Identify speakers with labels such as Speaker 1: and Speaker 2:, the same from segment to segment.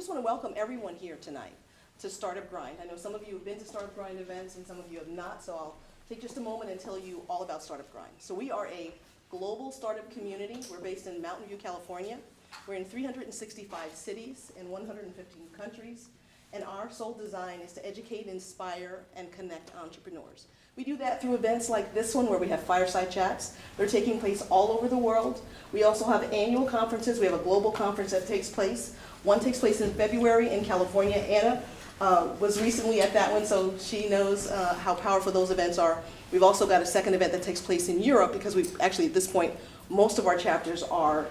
Speaker 1: just want to welcome everyone here tonight to Startup Grind. I know some of you have been to Startup Grind events and some of you have not, so I'll take just a moment and tell you all about Startup Grind. So we are a global startup community. We're based in Mountain View, California. We're in 365 cities in 115 countries, and our sole design is to educate, inspire, and connect entrepreneurs. We do that through events like this one where we have fireside chats. They're taking place all over the world. We also have annual conferences. We have a global conference that takes place. One takes place in February in California. Anna was recently at that one, so she knows how powerful those events are. We've also got a second event that takes place in Europe because we've actually, at this point, most of our chapters are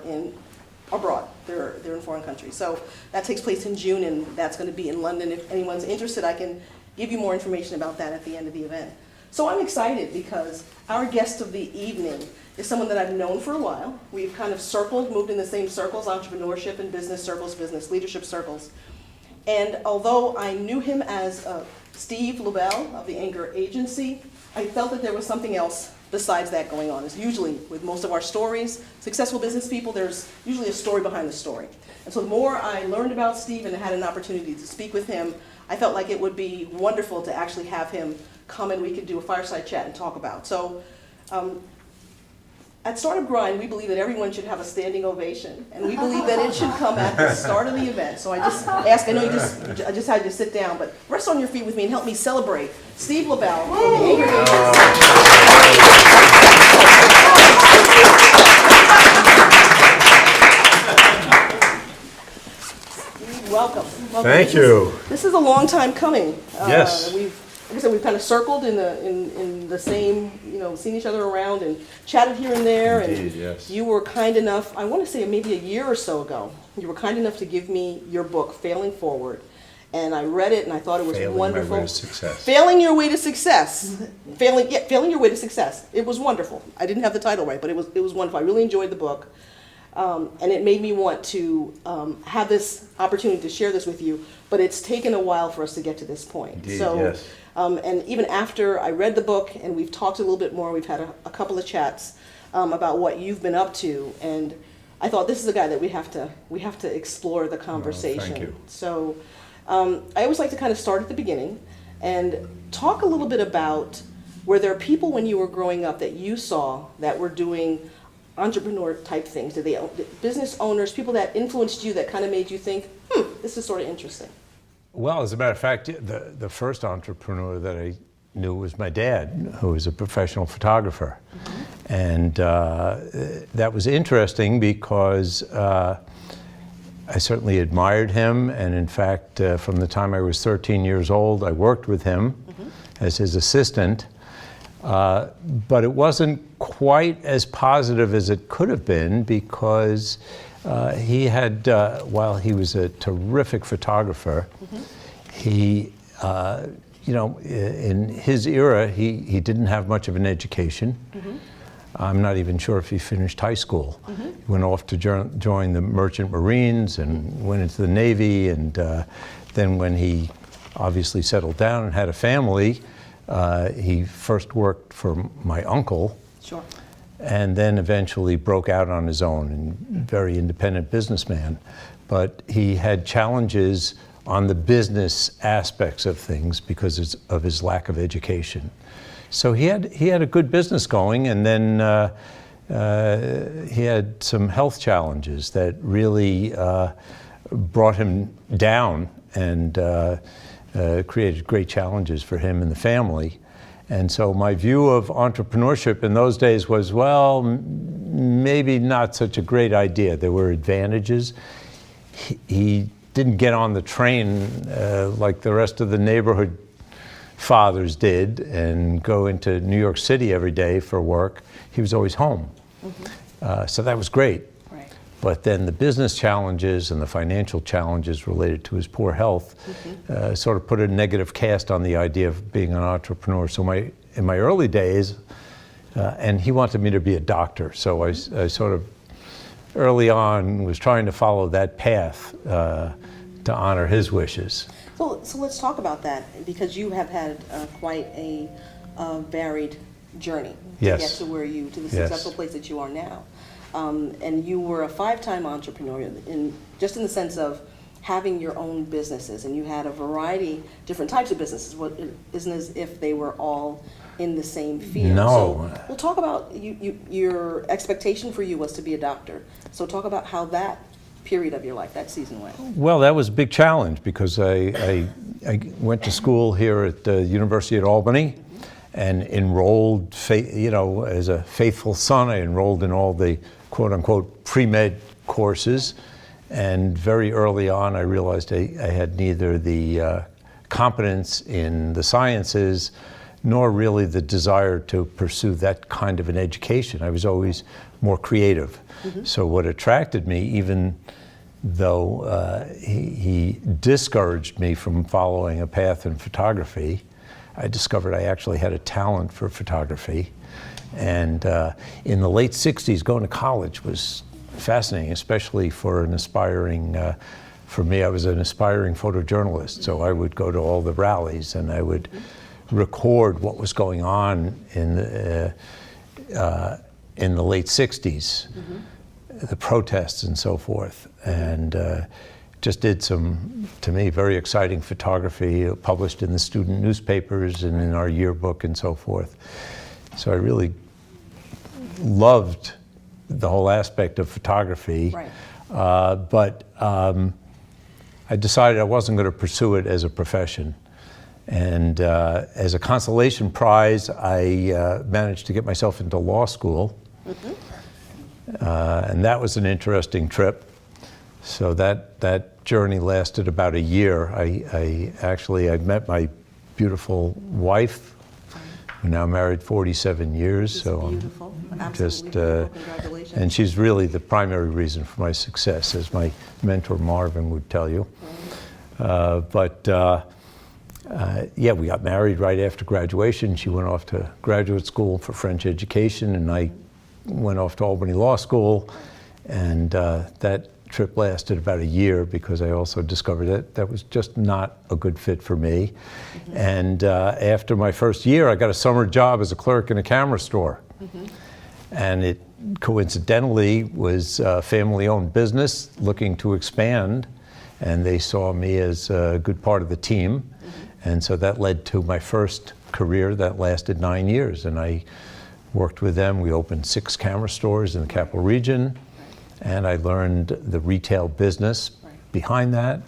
Speaker 1: abroad. They're in foreign countries. So that takes place in June, and that's going to be in London. If anyone's interested, I can give you more information about that at the end of the event. So I'm excited because our guest of the evening is someone that I've known for a while. We've kind of moved in the same circles, entrepreneurship and business circles, business leadership circles. And although I knew him as Steve Lobel of the Anchor Agency, I felt that there was something else besides that going on. As usually with most of our stories, successful business people, there's usually a story behind the story. And so the more I learned about Steve and had an opportunity to speak with him, I felt like it would be wonderful to actually have him come and we could do a fireside chat and talk about. So at Startup Grind, we believe that everyone should have a standing ovation, and we believe that it should come at the start of the event. So I just ask, I know I just had you sit down, but rest on your feet with me and help me celebrate Steve Lobel from the Anchor Agency. Welcome.
Speaker 2: Thank you.
Speaker 1: This is a long time coming.
Speaker 2: Yes.
Speaker 1: Like I said, we've kind of circled in the same, seen each other around and chatted here and there.
Speaker 2: Indeed,
Speaker 1: and
Speaker 2: yes.
Speaker 1: You were kind enough, I want to say maybe a year or so ago, you were kind enough to give me your book, Failing Forward. And I read it and I thought it was wonderful.
Speaker 2: Failing My Way to Success.
Speaker 1: Failing Your Way to Success. Failing Your Way to Success. It was wonderful. I didn't have the title right, but it was wonderful. I really enjoyed the book. And it made me want to have this opportunity to share this with you, but it's taken a while for us to get to this point.
Speaker 2: Indeed,
Speaker 1: so,
Speaker 2: yes.
Speaker 1: And even after I read the book and we've talked a little bit more, we've had a couple of chats about what you've been up to, and I thought this is a guy that we have to explore the conversation.
Speaker 2: Thank you.
Speaker 1: So I always like to kind of start at the beginning and talk a little bit about, were there people when you were growing up that you saw that were doing entrepreneur type things? Did they business owners, people that influenced you that kind of made you think, this is sort of interesting?
Speaker 2: Well, as a matter of fact, the first entrepreneur that I knew was my dad, who was a professional photographer. Mm-hmm. And that was interesting because I certainly admired him. And in fact, from the time I was 13 years old, I worked with him as his assistant. But it wasn't quite as positive as it could have been because he had, while he was a terrific photographer, he, in his era, he didn't have much of an education. I'm not even sure if he finished high school. He went off to join the Merchant Marines and went into the Navy, and then when he obviously settled down and had a family, he first worked for my uncle.
Speaker 1: Sure.
Speaker 2: And then eventually broke out on his own, and very independent businessman. But he had challenges on the business aspects of things because of his lack of education. So he had a good business going, and then he had some health challenges that really brought him down and created great challenges for him and the family. And so my view of entrepreneurship in those days was, well, maybe not such a great idea. There were advantages. He didn't get on the train like the rest of the neighborhood fathers did and go into New York City every day for work. He was always home. So that was great.
Speaker 1: Right.
Speaker 2: But then the business challenges and the financial challenges related to his poor health sort of put a negative cast on the idea of being an entrepreneur. So in my early days, and he wanted me to be a doctor, so I sort of early on was trying to follow that path to honor his wishes.
Speaker 1: So let's talk about that, because you have had quite a varied journey to
Speaker 2: Yes.
Speaker 1: get to the
Speaker 2: Yes.
Speaker 1: successful place that you are now. And you were a 5-time entrepreneur, in the sense of having your own businesses, and you had a variety, different types of businesses. It isn't as if they were all in the same field.
Speaker 2: No.
Speaker 1: So we'll talk about your expectation for you was to be a doctor. So talk about how that period of your life, that season went.
Speaker 2: Well, that was a big challenge because I went to school here at the University at Albany and enrolled, as a faithful son, I enrolled in all the quote-unquote pre-med courses. And very early on, I realized I had neither the competence in the sciences nor really the desire to pursue that kind of an education. I was always more creative. So what attracted me, even though he discouraged me from following a path in photography, I discovered I actually had a talent for photography. And in the late 60s, going to college was fascinating, especially for an aspiring, for me, I was an aspiring photojournalist. So I would go to all the rallies and I would record what was going on in the late 60s, the protests and so forth. And just did some, to me, very exciting photography published in the student newspapers and in our yearbook and so forth. So I really loved the whole aspect of photography, but I decided I wasn't going to pursue it as a profession. And as a consolation prize, I managed to get myself into law school. And that was an interesting trip. So that journey lasted about a year. I met my beautiful wife. We're now married 47 years.
Speaker 1: It's
Speaker 2: so
Speaker 1: beautiful.
Speaker 2: I'm just,
Speaker 1: Congratulations.
Speaker 2: and she's really the primary reason for my success, as my mentor Marvin would tell you. Yeah, we got married right after graduation. She went off to graduate school for French education, and I went off to Albany Law School. And that trip lasted about a year because I also discovered that that was just not a good fit for me. And after my first year, I got a summer job as a clerk in a camera store. And it coincidentally was a family-owned business looking to expand, and they saw me as a good part of the team. And so that led to my first career that lasted 9 years. And I worked with them. We opened 6 camera stores in the capital region. And I learned the retail business behind that.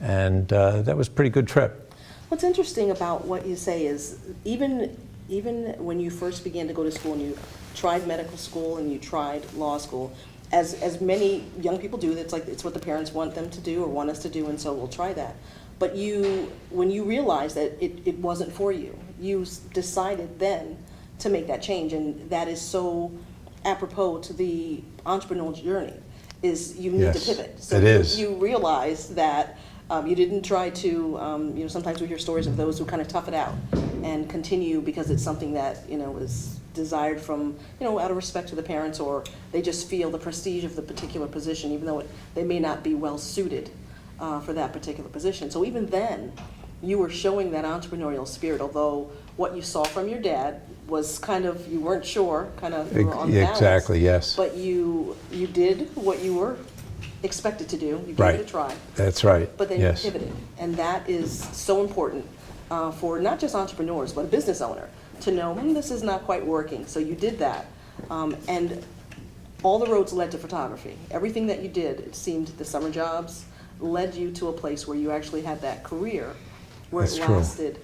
Speaker 2: And that was a pretty good trip.
Speaker 1: What's interesting about what you say is even when you first began to go to school and you tried medical school and you tried law school, as many young people do, it's what the parents want them to do or want us to do, and so we'll try that. But when you realized that it wasn't for you, you decided then to make that change, and that is so apropos to the entrepreneurial journey, is you need to pivot. So
Speaker 2: it is.
Speaker 1: You realize that you didn't try to, sometimes we hear stories of those who kind of tough it out and continue because it's something that, is desired from, out of respect to the parents, or they just feel the prestige of the particular position, even though they may not be well suited for that particular position. So even then, you were showing that entrepreneurial spirit, although what you saw from your dad was kind of, you weren't sure, kind of you were on balance.
Speaker 2: Exactly, yes.
Speaker 1: But you did what you were expected to do. You gave it a try.
Speaker 2: That's right.
Speaker 1: But then you pivoted. And that is so important for not just entrepreneurs, but a business owner to know, this is not quite working. So you did that. And all the roads led to photography. Everything that you did, it seemed, the summer jobs led you to a place where you actually had that career where it lasted.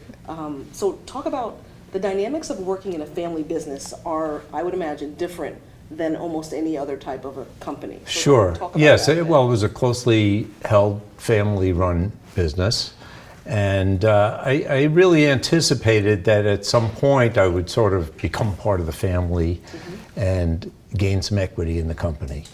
Speaker 1: So talk about the dynamics of working in a family business are, I would imagine, different than almost any other type of a company. So
Speaker 2: sure. Yes. Well, it was a closely held, family-run business. And I really anticipated that at some point I would sort of become part of the family and gain some equity in the company.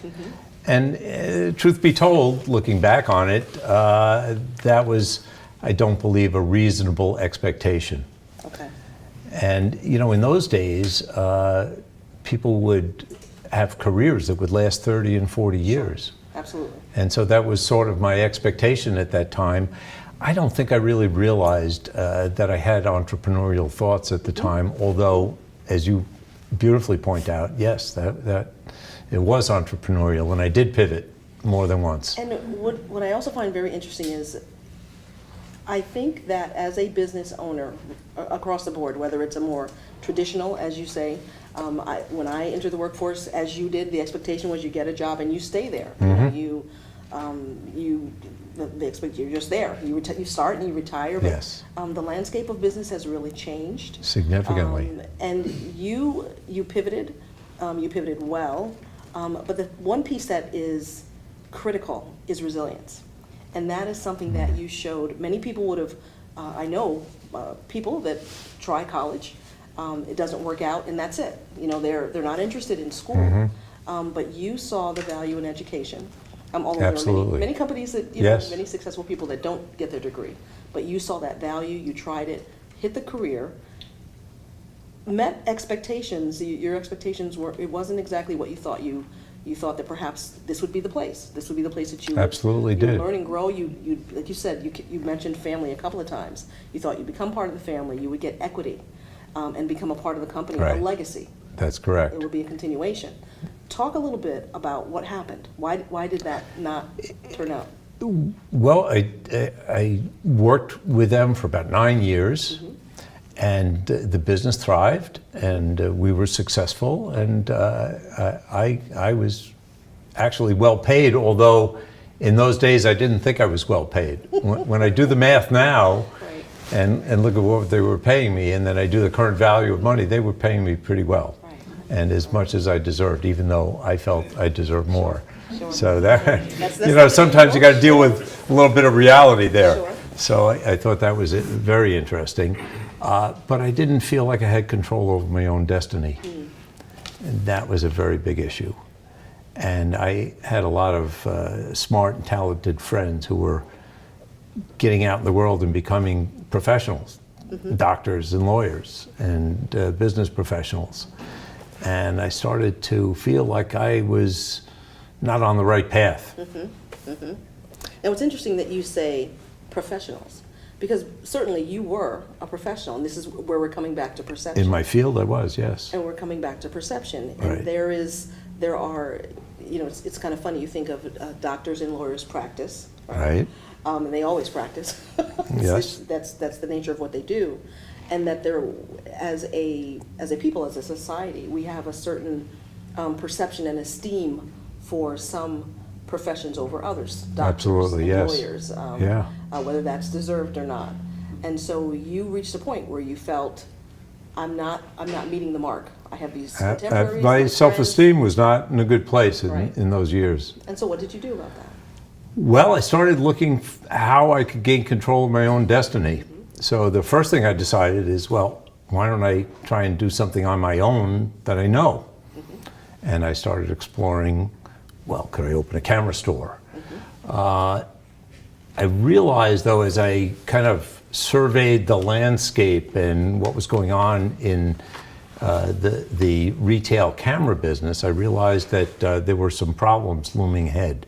Speaker 2: And truth be told, looking back on it, that was, I don't believe, a reasonable expectation.
Speaker 1: Okay.
Speaker 2: And, in those days, people would have careers that would last 30 and 40 years.
Speaker 1: Absolutely.
Speaker 2: And so that was sort of my expectation at that time. I don't think I really realized that I had entrepreneurial thoughts at the time, although, as you beautifully point out, yes, that it was entrepreneurial, and I did pivot more than once.
Speaker 1: And what I also find very interesting is, I think that as a business owner across the board, whether it's a more traditional, as you say, when I entered the workforce, as you did, the expectation was you get a job and you stay there. They expect you're just there. You start and you retire. But,
Speaker 2: Yes.
Speaker 1: the landscape of business has really changed
Speaker 2: Significantly.
Speaker 1: and you pivoted. You pivoted well. But the one piece that is critical is resilience. And that is something that you showed. Many people would have, I know people that try college, it doesn't work out, and that's it. You know, they're not interested in school. But you saw the value in education. Although
Speaker 2: Absolutely.
Speaker 1: there are many companies that,
Speaker 2: Yes.
Speaker 1: many successful people that don't get their degree. But you saw that value, you tried it, hit the career, met expectations. Your expectations were, it wasn't exactly what you thought. You thought that perhaps this would be the place. This would be the place that you
Speaker 2: Absolutely
Speaker 1: would
Speaker 2: did.
Speaker 1: learn and grow. You like you said, you mentioned family a couple of times. You thought you'd become part of the family. You would get equity and become a part of the company,
Speaker 2: Right.
Speaker 1: a legacy.
Speaker 2: That's correct.
Speaker 1: It would be a continuation. Talk a little bit about what happened. Why did that not turn out?
Speaker 2: Well, I worked with them for about 9 years, and the business thrived, and we were successful, and I was actually well paid, although in those days I didn't think I was well paid. When I do the math now
Speaker 1: Right.
Speaker 2: and look at what they were paying me, and then I do the current value of money, they were paying me pretty well.
Speaker 1: Right.
Speaker 2: And as much as I deserved, even though I felt I deserved more.
Speaker 1: Sure.
Speaker 2: So that,
Speaker 1: That's
Speaker 2: you know, sometimes you got to deal with a little bit of reality there.
Speaker 1: Sure.
Speaker 2: So I thought that was very interesting. But I didn't feel like I had control over my own destiny. And that was a very big issue. And I had a lot of smart and talented friends who were getting out in the world and becoming professionals, doctors and lawyers and business professionals. And I started to feel like I was not on the right path.
Speaker 1: And what's interesting that you say professionals, because certainly you were a professional, and this is where we're coming back to perception.
Speaker 2: In my field, I was, yes.
Speaker 1: And we're coming back to perception. And
Speaker 2: Right.
Speaker 1: there are, you know, it's kind of funny, you think of doctors and lawyers practice.
Speaker 2: Right.
Speaker 1: And they always practice.
Speaker 2: Yes.
Speaker 1: That's the nature of what they do. And that they're, as a people, as a society, we have a certain perception and esteem for some professions over others. Doctors,
Speaker 2: Absolutely,
Speaker 1: and
Speaker 2: yes.
Speaker 1: lawyers,
Speaker 2: Yeah.
Speaker 1: whether that's deserved or not. And so you reached a point where you felt, I'm not meeting the mark. I have these contemporaries.
Speaker 2: My
Speaker 1: friends."
Speaker 2: self-esteem was not in a good place
Speaker 1: Right.
Speaker 2: in those years.
Speaker 1: And so what did you do about that?
Speaker 2: Well, I started looking how I could gain control of my own destiny. So the first thing I decided is, well, why don't I try and do something on my own that I know? And I started exploring, well, could I open a camera store? I realized, though, as I kind of surveyed the landscape and what was going on in the retail camera business, I realized that there were some problems looming ahead.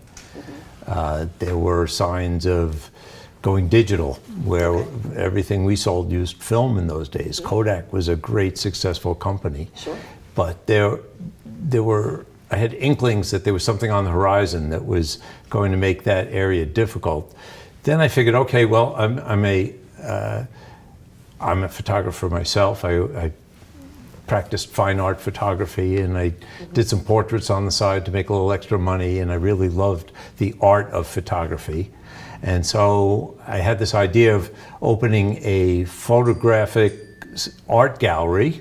Speaker 2: There were signs of going digital, where everything we sold used film in those days. Kodak was a great, successful company.
Speaker 1: Sure.
Speaker 2: But I had inklings that there was something on the horizon that was going to make that area difficult. Then I figured, okay, well, I'm a photographer myself. I practiced fine art photography, and I did some portraits on the side to make a little extra money, and I really loved the art of photography. And so I had this idea of opening a photographic art gallery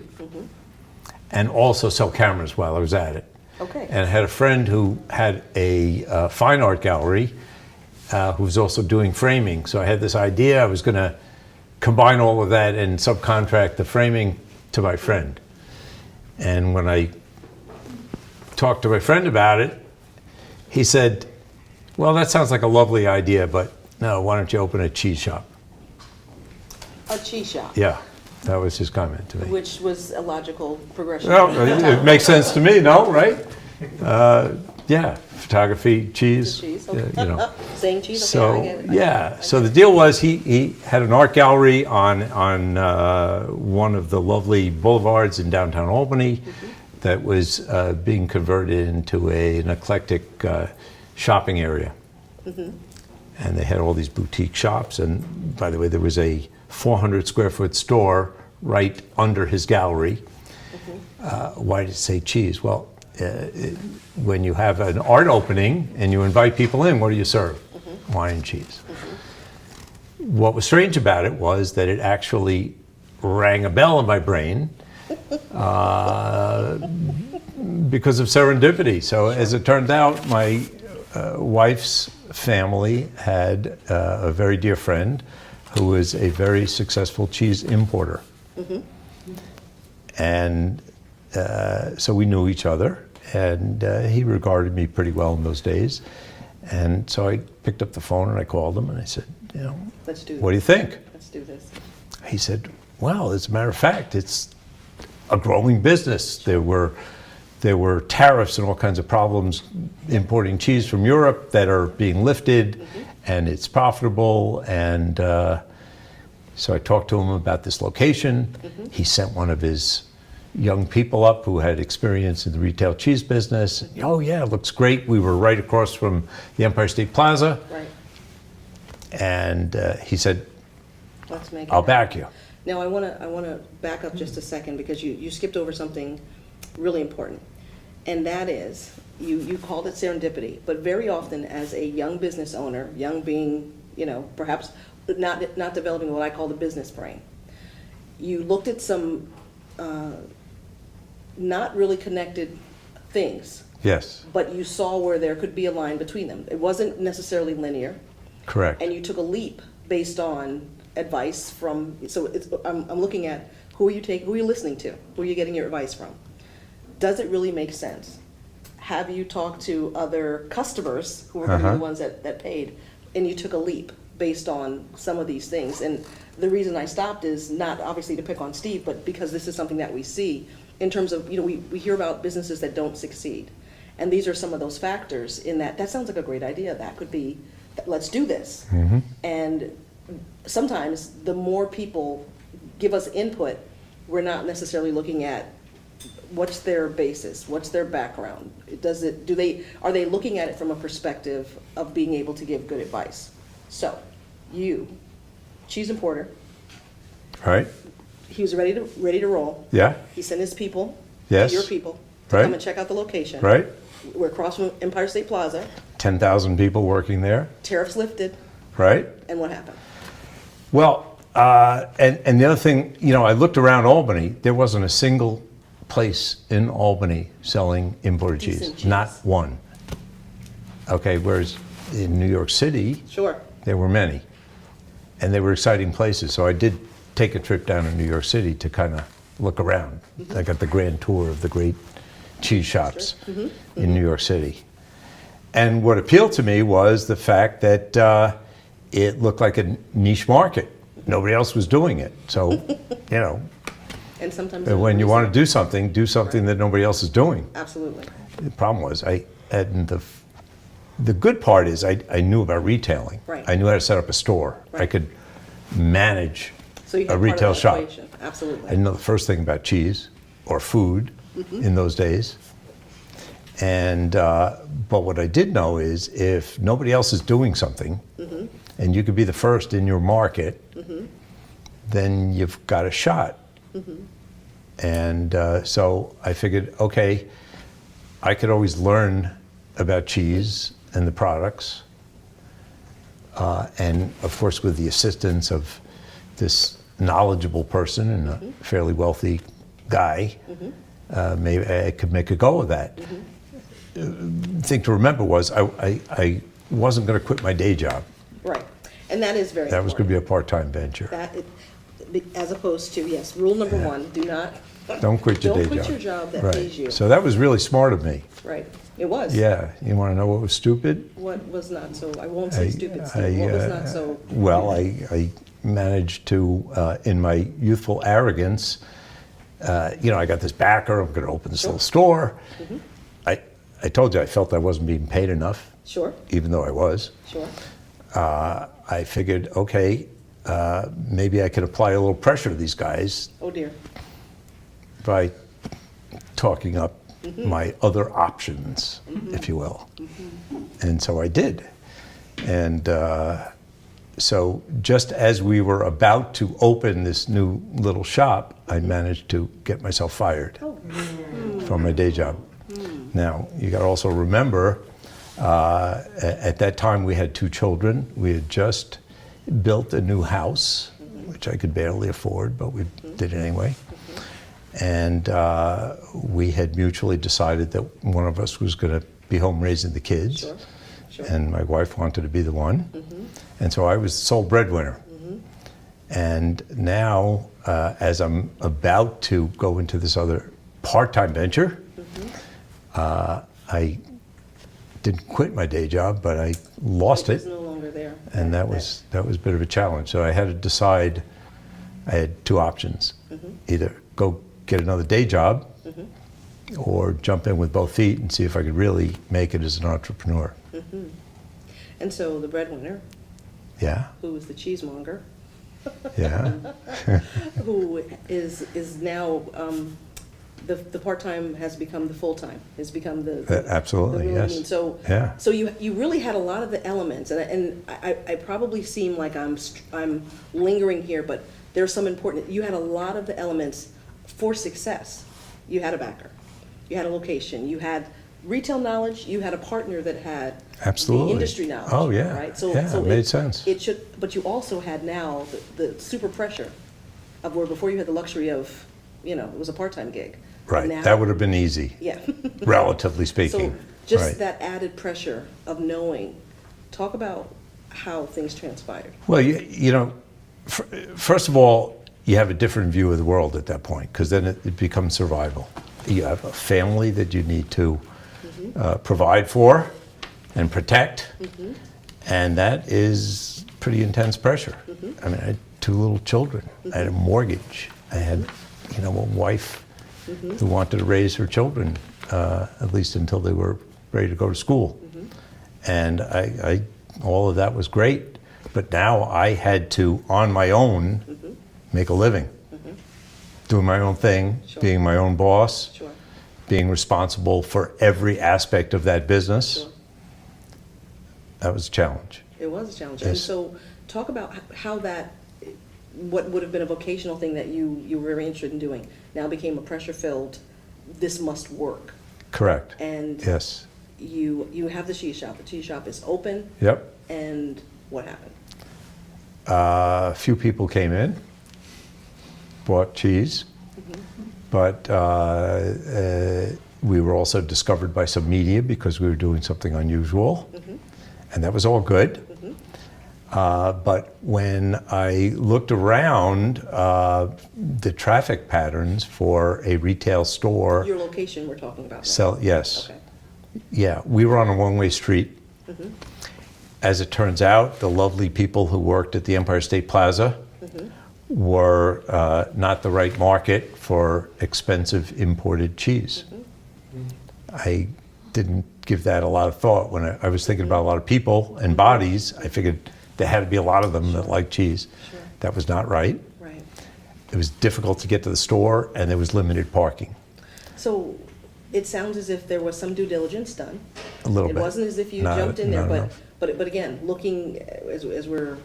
Speaker 2: and also sell cameras while I was at it.
Speaker 1: Okay.
Speaker 2: And I had a friend who had a fine art gallery who was also doing framing. So I had this idea I was going to combine all of that and subcontract the framing to my friend. And when I talked to my friend about it, he said, well, that sounds like a lovely idea, but no, why don't you open a cheese shop?
Speaker 1: A cheese shop.
Speaker 2: Yeah, that was his comment to me.
Speaker 1: Which was a logical progression.
Speaker 2: Well, it makes sense to me, no, right? Yeah, photography, cheese.
Speaker 1: Cheese,
Speaker 2: yeah,
Speaker 1: okay.
Speaker 2: you know.
Speaker 1: Saying cheese, okay,
Speaker 2: So
Speaker 1: I get it.
Speaker 2: yeah, so the deal was he had an art gallery on one of the lovely boulevards in downtown Albany that was being converted into an eclectic shopping area. And they had all these boutique shops. And by the way, there was a 400 square foot store right under his gallery. Why did it say cheese? Well, when you have an art opening and you invite people in, what do you serve? Wine and cheese. What was strange about it was that it actually rang a bell in my brain because of serendipity. So as it turned out, my wife's family had a very dear friend who was a very successful cheese importer. And so we knew each other, and he regarded me pretty well in those days. And so I picked up the phone and I called him and I said, you know,
Speaker 1: Let's do this.
Speaker 2: what do you think?
Speaker 1: Let's do this.
Speaker 2: He said, well, as a matter of fact, it's a growing business. There were tariffs and all kinds of problems importing cheese from Europe that are being lifted, and it's profitable. And so I talked to him about this location. He sent one of his young people up who had experience in the retail cheese business. Oh yeah, it looks great. We were right across from the Empire State Plaza.
Speaker 1: Right.
Speaker 2: And he said,
Speaker 1: Let's make it
Speaker 2: I'll
Speaker 1: happen.
Speaker 2: back you.
Speaker 1: Now, I want to back up just a second, because you skipped over something really important. And that is, you called it serendipity, but very often as a young business owner, young being, you know, perhaps not developing what I call the business brain, you looked at some not really connected things,
Speaker 2: Yes,
Speaker 1: but you saw where there could be a line between them. It wasn't necessarily linear,
Speaker 2: correct.
Speaker 1: and you took a leap based on advice from, so I'm looking at who are you listening to? Who are you getting your advice from? Does it really make sense? Have you talked to other customers who are going to be the ones that paid, and you took a leap based on some of these things? And the reason I stopped is not obviously to pick on Steve, but because this is something that we see in terms of, you know, we hear about businesses that don't succeed. And these are some of those factors in that sounds like a great idea. That could be, let's do this. And sometimes the more people give us input, we're not necessarily looking at what's their basis, what's their background. Are they looking at it from a perspective of being able to give good advice? So, cheese importer,
Speaker 2: Right?
Speaker 1: he was ready to roll.
Speaker 2: Yeah?
Speaker 1: He sent his people,
Speaker 2: Yes.
Speaker 1: your people, to
Speaker 2: Right.
Speaker 1: come and check out the location.
Speaker 2: Right?
Speaker 1: We're across from Empire State Plaza.
Speaker 2: 10,000 people working there,
Speaker 1: Tariffs lifted,
Speaker 2: right?
Speaker 1: and what happened?
Speaker 2: Well, and the other thing, you know, I looked around Albany, there wasn't a single place in Albany selling imported cheese.
Speaker 1: Decent cheese.
Speaker 2: Not one. Okay, whereas in New York City,
Speaker 1: Sure.
Speaker 2: there were many. And they were exciting places. So I did take a trip down to New York City to kind of look around. I got the grand tour of the great cheese shops in New York City. And what appealed to me was the fact that it looked like a niche market. Nobody else was doing it. So, you know,
Speaker 1: And sometimes
Speaker 2: when you want to do something that nobody else is doing.
Speaker 1: Absolutely.
Speaker 2: The problem was, the good part is I knew about retailing.
Speaker 1: Right.
Speaker 2: I knew how to set up a store. I
Speaker 1: Right.
Speaker 2: could manage
Speaker 1: So you
Speaker 2: a
Speaker 1: had
Speaker 2: retail
Speaker 1: part of that
Speaker 2: shop.
Speaker 1: equation. Absolutely.
Speaker 2: I didn't know the first thing about cheese or food in those days. And but what I did know is if nobody else is doing something, and you could be the first in your market, then you've got a shot. And so I figured, okay, I could always learn about cheese and the products. And of course, with the assistance of this knowledgeable person and a fairly wealthy guy, maybe I could make a go of that. The thing to remember was I wasn't going to quit my day job.
Speaker 1: Right. And that is very
Speaker 2: That was going to
Speaker 1: important.
Speaker 2: be a part-time venture.
Speaker 1: As opposed to, yes, rule number one, do not.
Speaker 2: Don't quit your day
Speaker 1: Don't
Speaker 2: job.
Speaker 1: quit your job that
Speaker 2: Right.
Speaker 1: pays you.
Speaker 2: So that was really smart of me.
Speaker 1: Right. It was.
Speaker 2: Yeah. You want to know what was stupid?
Speaker 1: What was not so, I won't say stupid, Steve. What was not so?
Speaker 2: Well, I managed to, in my youthful arrogance, you know, I got this backer, I'm going to open this little store. I told you I felt I wasn't being paid enough,
Speaker 1: Sure,
Speaker 2: even though I was.
Speaker 1: sure.
Speaker 2: I figured, okay, maybe I could apply a little pressure to these guys
Speaker 1: Oh dear.
Speaker 2: by talking up my other options, if you will. And so I did. And so just as we were about to open this new little shop, I managed to get myself fired from my day job. Now, you got to also remember, at that time we had 2 children. We had just built a new house, which I could barely afford, but we did it anyway. And we had mutually decided that one of us was going to be home raising the kids.
Speaker 1: Sure. Sure.
Speaker 2: And my wife wanted to be the one. And so I was the sole breadwinner. And now, as I'm about to go into this other part-time venture, I didn't quit my day job, but I lost it.
Speaker 1: It's no longer there.
Speaker 2: And that was a bit of a challenge. So I had to decide. I had 2 options: either go get another day job, or jump in with both feet and see if I could really make it as an entrepreneur.
Speaker 1: And so the breadwinner,
Speaker 2: Yeah,
Speaker 1: who was the cheesemonger,
Speaker 2: yeah,
Speaker 1: who is now the part-time has become the full-time, has become the
Speaker 2: absolutely,
Speaker 1: the
Speaker 2: yes.
Speaker 1: So
Speaker 2: Yeah.
Speaker 1: so you really had a lot of the elements, and I probably seem like I'm lingering here, but there's some important. You had a lot of the elements for success. You had a backer, you had a location, you had retail knowledge, you had a partner that had
Speaker 2: Absolutely.
Speaker 1: the industry knowledge.
Speaker 2: Oh, yeah.
Speaker 1: Right.
Speaker 2: Yeah, it made sense.
Speaker 1: It should, but you also had now the super pressure of where before you had the luxury of, it was a part-time gig.
Speaker 2: Right,
Speaker 1: Now-
Speaker 2: that would have been easy,
Speaker 1: Yeah.
Speaker 2: relatively
Speaker 1: So
Speaker 2: speaking.
Speaker 1: just
Speaker 2: Right.
Speaker 1: that added pressure of knowing. Talk about how things transpired.
Speaker 2: Well, first of all, you have a different view of the world at that point, because then it becomes survival. You have a family that you need to provide for and protect, and that is pretty intense pressure. I mean, I had 2 little children. I had a mortgage. I had, a wife who wanted to raise her children, at least until they were ready to go to school. And I all of that was great, but now I had to, on my own, make a living, doing my own thing,
Speaker 1: Sure.
Speaker 2: being my own boss,
Speaker 1: Sure.
Speaker 2: being responsible for every aspect of that business.
Speaker 1: Sure.
Speaker 2: That was a challenge.
Speaker 1: It was a challenge. And
Speaker 2: Yes.
Speaker 1: so talk about how that, what would have been a vocational thing that you were very interested in doing, now became a pressure-filled, this must work.
Speaker 2: Correct.
Speaker 1: And
Speaker 2: Yes.
Speaker 1: you have the cheese shop. The cheese shop is open,
Speaker 2: Yep.
Speaker 1: and what happened?
Speaker 2: A few people came in, bought cheese, but we were also discovered by some media because we were doing something unusual, and that was all good. But when I looked around, the traffic patterns for a retail store,
Speaker 1: Your location we're talking about now.
Speaker 2: yes.
Speaker 1: Okay.
Speaker 2: Yeah, we were on a one-way street. As it turns out, the lovely people who worked at the Empire State Plaza were not the right market for expensive imported cheese. I didn't give that a lot of thought. When I was thinking about a lot of people and bodies, I figured there had to be a lot of them that liked cheese.
Speaker 1: Sure.
Speaker 2: That was not right.
Speaker 1: Right.
Speaker 2: It was difficult to get to the store, and there was limited parking.
Speaker 1: So it sounds as if there was some due diligence done.
Speaker 2: A little bit.
Speaker 1: It wasn't as if you
Speaker 2: No,
Speaker 1: jumped in there,
Speaker 2: no.
Speaker 1: but again, looking as we're,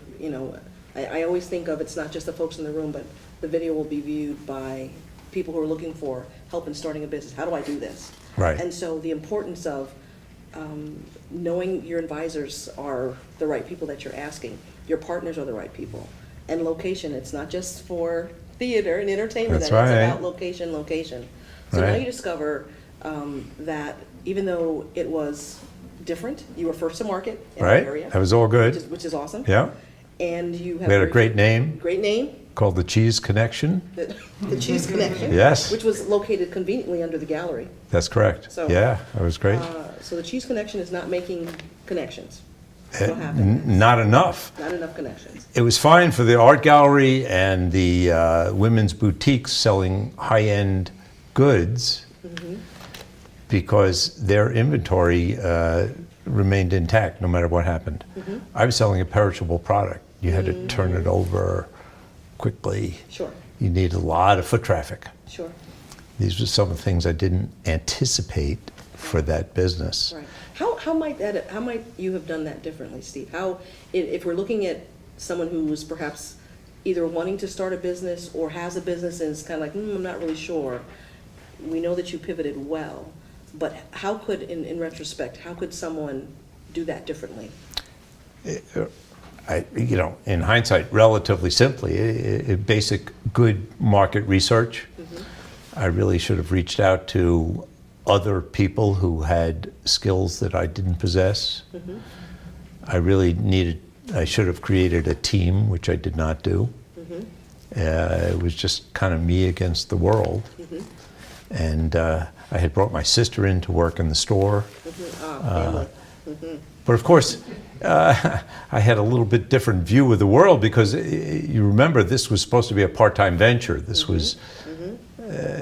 Speaker 1: I always think of, it's not just the folks in the room, but the video will be viewed by people who are looking for help in starting a business. How do I do this?
Speaker 2: Right.
Speaker 1: And so the importance of knowing your advisors are the right people that you're asking, your partners are the right people, and location. It's not just for theater and entertainment.
Speaker 2: That's
Speaker 1: that
Speaker 2: right.
Speaker 1: It's about location. So now
Speaker 2: Right.
Speaker 1: you discover that even though it was different, you were first to market in
Speaker 2: Right?
Speaker 1: the area,
Speaker 2: That was all good.
Speaker 1: which is awesome.
Speaker 2: Yeah.
Speaker 1: And you have
Speaker 2: We had a great name
Speaker 1: Great name,
Speaker 2: called the Cheese Connection.
Speaker 1: the Cheese Connection.
Speaker 2: Yes.
Speaker 1: Which was located conveniently under the gallery.
Speaker 2: That's correct.
Speaker 1: So-
Speaker 2: Yeah, that was great.
Speaker 1: So the Cheese Connection is not making connections.
Speaker 2: Eh,
Speaker 1: What happened?
Speaker 2: Not enough.
Speaker 1: Not enough connections.
Speaker 2: It was fine for the art gallery and the women's boutiques selling high-end goods because their inventory remained intact no matter what happened. I was selling a perishable product. You had to turn it over quickly.
Speaker 1: Sure,
Speaker 2: You needed a lot of foot traffic.
Speaker 1: sure.
Speaker 2: These were some of the things I didn't anticipate for that business.
Speaker 1: Right. How might you have done that differently, Steve? How, if we're looking at someone who's perhaps either wanting to start a business or has a business and is kind of like, I'm not really sure. We know that you pivoted well, but how could, in retrospect, how could someone do that differently?
Speaker 2: In hindsight, relatively simply, basic good market research. I really should have reached out to other people who had skills that I didn't possess. I should have created a team, which I did not do. It was just kind of me against the world. And I had brought my sister in to work in the store. But of course, I had a little bit different view of the world because you remember this was supposed to be a part-time venture. This was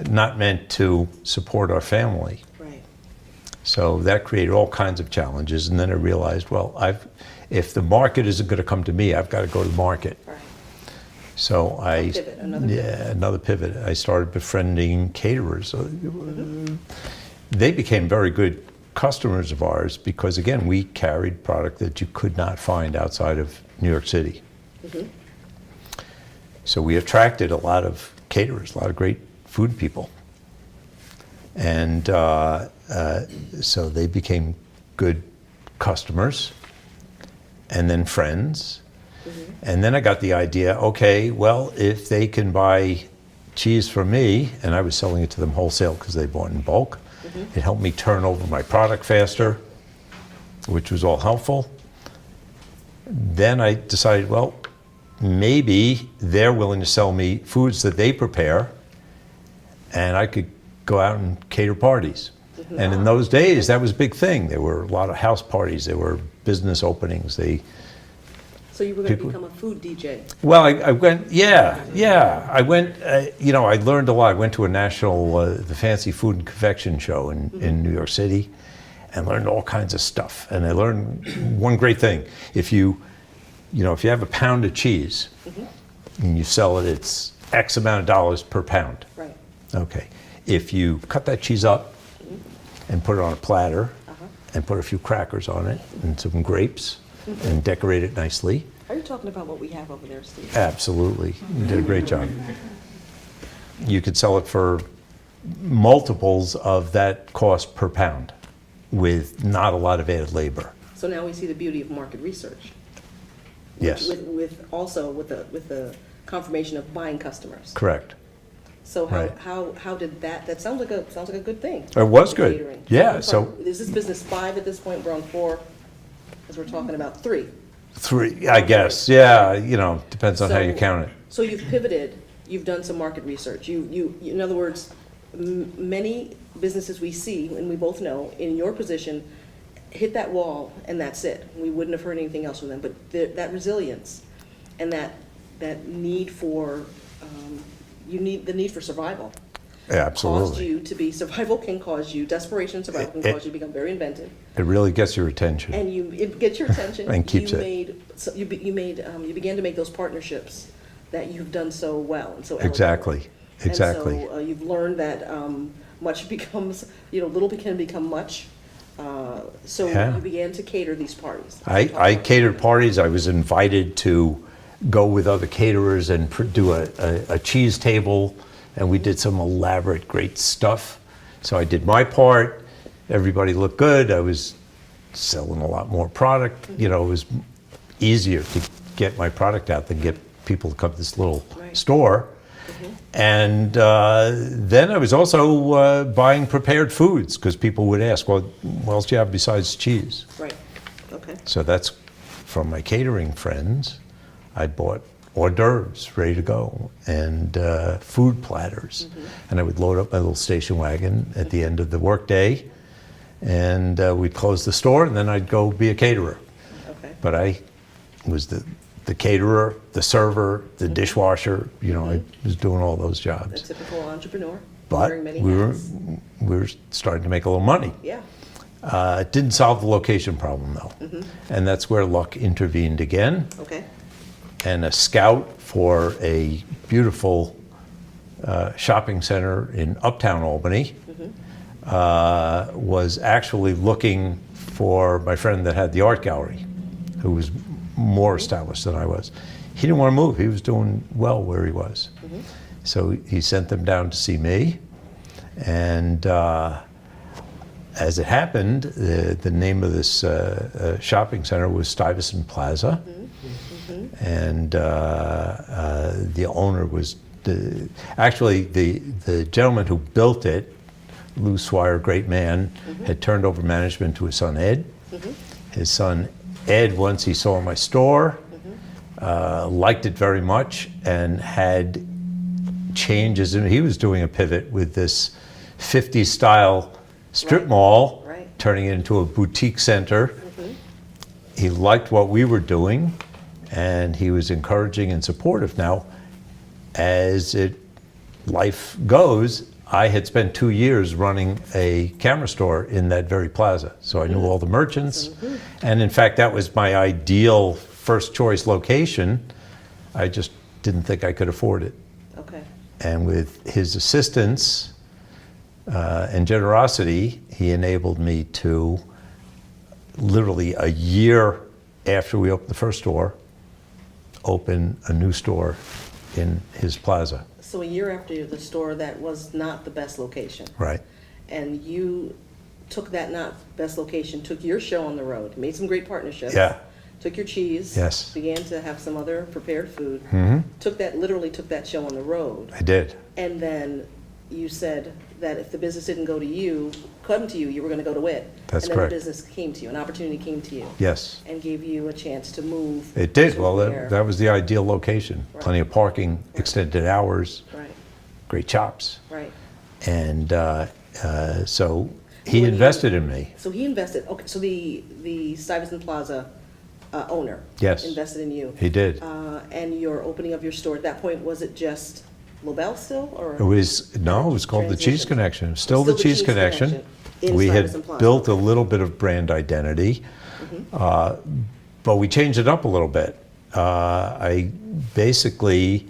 Speaker 2: not meant to support our family.
Speaker 1: Right.
Speaker 2: So that created all kinds of challenges. And then I realized, well, if the market isn't going to come to me, I've got to go to the market.
Speaker 1: Right.
Speaker 2: So
Speaker 1: Another
Speaker 2: pivot. I started befriending caterers. They became very good customers of ours because, again, we carried product that you could not find outside of New York City. So we attracted a lot of caterers, a lot of great food people. And so they became good customers and then friends. And then I got the idea, okay, well, if they can buy cheese from me, and I was selling it to them wholesale because they bought in bulk, it helped me turn over my product faster, which was all helpful. Then I decided, well, maybe they're willing to sell me foods that they prepare, and I could go out and cater parties. And in those days, that was a big thing. There were a lot of house parties. There were business openings.
Speaker 1: So you were going to become a food DJ?
Speaker 2: Well, I went, I went, I learned a lot. I went to a national, the Fancy Food and Confection show in New York City and learned all kinds of stuff. And I learned one great thing. If you have a pound of cheese and you sell it, it's X amount of dollars per pound.
Speaker 1: Right.
Speaker 2: Okay. If you cut that cheese up and put it on a platter and put a few crackers on it and some grapes, and decorate it nicely.
Speaker 1: Are you talking about what we have over there, Steve?
Speaker 2: Absolutely. You did a great job. You could sell it for multiples of that cost per pound with not a lot of added labor.
Speaker 1: So now we see the beauty of market research.
Speaker 2: Yes.
Speaker 1: With the confirmation of buying customers.
Speaker 2: Correct.
Speaker 1: So
Speaker 2: Right.
Speaker 1: how did that sounds like a good thing.
Speaker 2: It was
Speaker 1: The
Speaker 2: good.
Speaker 1: catering.
Speaker 2: Yeah. So
Speaker 1: is this business 5 at this point? We're on 4, as we're talking about 3.
Speaker 2: 3, I guess. Yeah. Depends on how you count it.
Speaker 1: So you've pivoted. You've done some market research. You in other words, many businesses we see, and we both know, in your position, hit that wall and that's it. We wouldn't have heard anything else from them. But that resilience and that need for the need for survival.
Speaker 2: Absolutely.
Speaker 1: Caused you to be, survival can cause you, desperation and survival can cause you to become very inventive.
Speaker 2: It really gets your attention.
Speaker 1: And it gets your attention.
Speaker 2: And keeps it.
Speaker 1: You began to make those partnerships that you've done so well and so
Speaker 2: Exactly.
Speaker 1: elegantly.
Speaker 2: Exactly.
Speaker 1: And so you've learned that much becomes, little can become much. So you began to cater these parties.
Speaker 2: I catered parties. I was invited to go with other caterers and do a cheese table, and we did some elaborate, great stuff. So I did my part. Everybody looked good. I was selling a lot more product. It was easier to get my product out than get people to come to this little store. And then I was also buying prepared foods because people would ask, well, what else do you have besides cheese?
Speaker 1: Right. Okay.
Speaker 2: So that's from my catering friends. I bought hors d'oeuvres ready to go and food platters. And I would load up my little station wagon at the end of the workday, and we'd close the store, and then I'd go be a caterer.
Speaker 1: Okay.
Speaker 2: But I was the caterer, the server, the dishwasher. I was doing all those jobs.
Speaker 1: A typical entrepreneur.
Speaker 2: But
Speaker 1: wearing many
Speaker 2: we
Speaker 1: hats.
Speaker 2: were starting to make a little money.
Speaker 1: Yeah.
Speaker 2: It didn't solve the location problem, though. And that's where luck intervened again.
Speaker 1: Okay.
Speaker 2: And a scout for a beautiful shopping center in Uptown Albany, was actually looking for my friend that had the art gallery, who was more established than I was. He didn't want to move. He was doing well where he was. So he sent them down to see me. And as it happened, the name of this shopping center was Stuyvesant Plaza. And the owner was, actually the gentleman who built it, Lou Swire, great man, had turned over management to his son Ed. His son Ed, once he saw my store, liked it very much and had changes. And he was doing a pivot with this 50s style strip mall, turning it into a boutique center. He liked what we were doing, and he was encouraging and supportive. Now, as life goes, I had spent 2 years running a camera store in that very plaza. So I knew all the merchants. And in fact, that was my ideal first choice location. I just didn't think I could afford it.
Speaker 1: Okay.
Speaker 2: And with his assistance and generosity, he enabled me to, literally a year after we opened the first store, open a new store in his plaza.
Speaker 1: So a year after the store that was not the best location.
Speaker 2: Right.
Speaker 1: And you took that not best location, took your show on the road, made some great partnerships.
Speaker 2: Yeah.
Speaker 1: Took your cheese.
Speaker 2: Yes.
Speaker 1: Began to have some other prepared food. Literally took that show on the road.
Speaker 2: I did.
Speaker 1: And then you said that if the business didn't go to you, come to you, you were going to go to it.
Speaker 2: That's
Speaker 1: and then
Speaker 2: correct.
Speaker 1: the business came to you, an opportunity came to you.
Speaker 2: Yes.
Speaker 1: And gave you a chance to move.
Speaker 2: It did.
Speaker 1: to
Speaker 2: Well,
Speaker 1: where-
Speaker 2: that was the ideal location.
Speaker 1: Right.
Speaker 2: Plenty of parking, extended hours,
Speaker 1: Right,
Speaker 2: great chops.
Speaker 1: right.
Speaker 2: And so he invested in me.
Speaker 1: So he invested, okay, so the Stuyvesant Plaza owner.
Speaker 2: Yes.
Speaker 1: Invested in you.
Speaker 2: He did.
Speaker 1: And your opening of your store, at that point, was it just Lobel still, or?
Speaker 2: It was called the Cheese
Speaker 1: Transition.
Speaker 2: Connection. Still the Cheese Connection.
Speaker 1: in
Speaker 2: We
Speaker 1: Stuyvesant
Speaker 2: had
Speaker 1: Plaza.
Speaker 2: built a little bit of brand identity, but we changed it up a little bit. I basically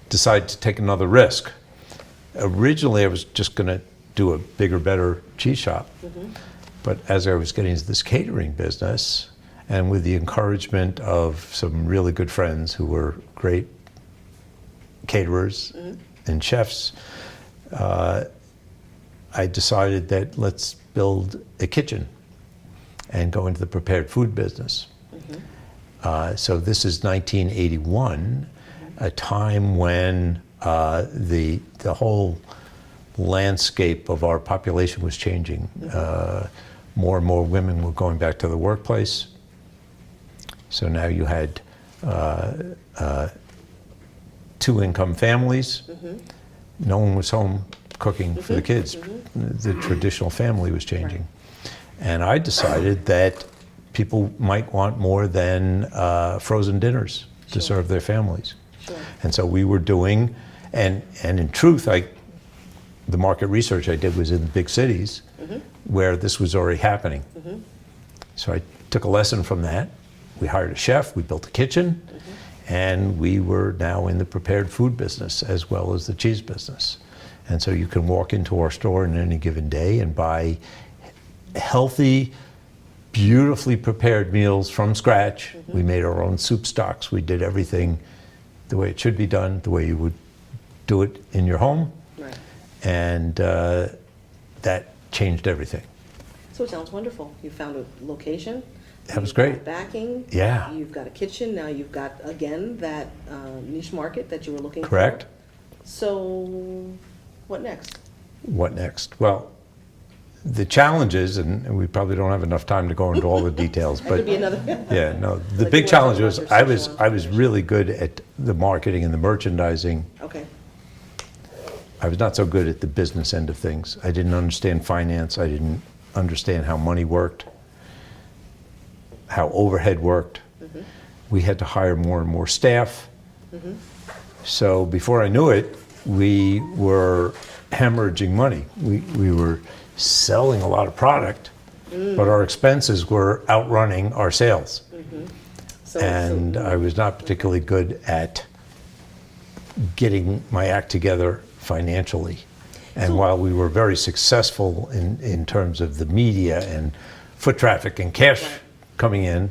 Speaker 2: decided to take another risk. Originally, I was just going to do a bigger, better cheese shop. But as I was getting into this catering business, and with the encouragement of some really good friends who were great caterers and chefs, I decided that let's build a kitchen and go into the prepared food business. So this is 1981, a time when the whole landscape of our population was changing. More and more women were going back to the workplace. So now you had two-income families. No one was home cooking for the kids. The traditional family was changing. And I decided that people might want more than frozen dinners to serve their families. And so we were doing, and in truth, the market research I did was in the big cities where this was already happening. So I took a lesson from that. We hired a chef, we built a kitchen, and we were now in the prepared food business as well as the cheese business. And so you can walk into our store on any given day and buy healthy, beautifully prepared meals from scratch. We made our own soup stocks. We did everything the way it should be done, the way you would do it in your home.
Speaker 1: Right.
Speaker 2: And that changed everything.
Speaker 1: So it sounds wonderful. You found a location.
Speaker 2: That was
Speaker 1: you've
Speaker 2: great.
Speaker 1: got backing.
Speaker 2: Yeah.
Speaker 1: You've got a kitchen. Now you've got, again, that niche market that you were looking for.
Speaker 2: Correct.
Speaker 1: So what next?
Speaker 2: What next? Well, the challenges, and we probably don't have enough time to go into all the details,
Speaker 1: That
Speaker 2: but
Speaker 1: could be another.
Speaker 2: yeah, no, the
Speaker 1: Like
Speaker 2: big
Speaker 1: you
Speaker 2: challenge
Speaker 1: wanna
Speaker 2: was
Speaker 1: talk about your second
Speaker 2: I
Speaker 1: one.
Speaker 2: was really good at the marketing and the merchandising.
Speaker 1: Okay.
Speaker 2: I was not so good at the business end of things. I didn't understand finance. I didn't understand how money worked, how overhead worked. We had to hire more and more staff. So before I knew it, we were hemorrhaging money. We were selling a lot of product, but our expenses were outrunning our sales. And I was not particularly good at getting my act together financially. And while we were very successful in terms of the media and foot traffic and cash coming in,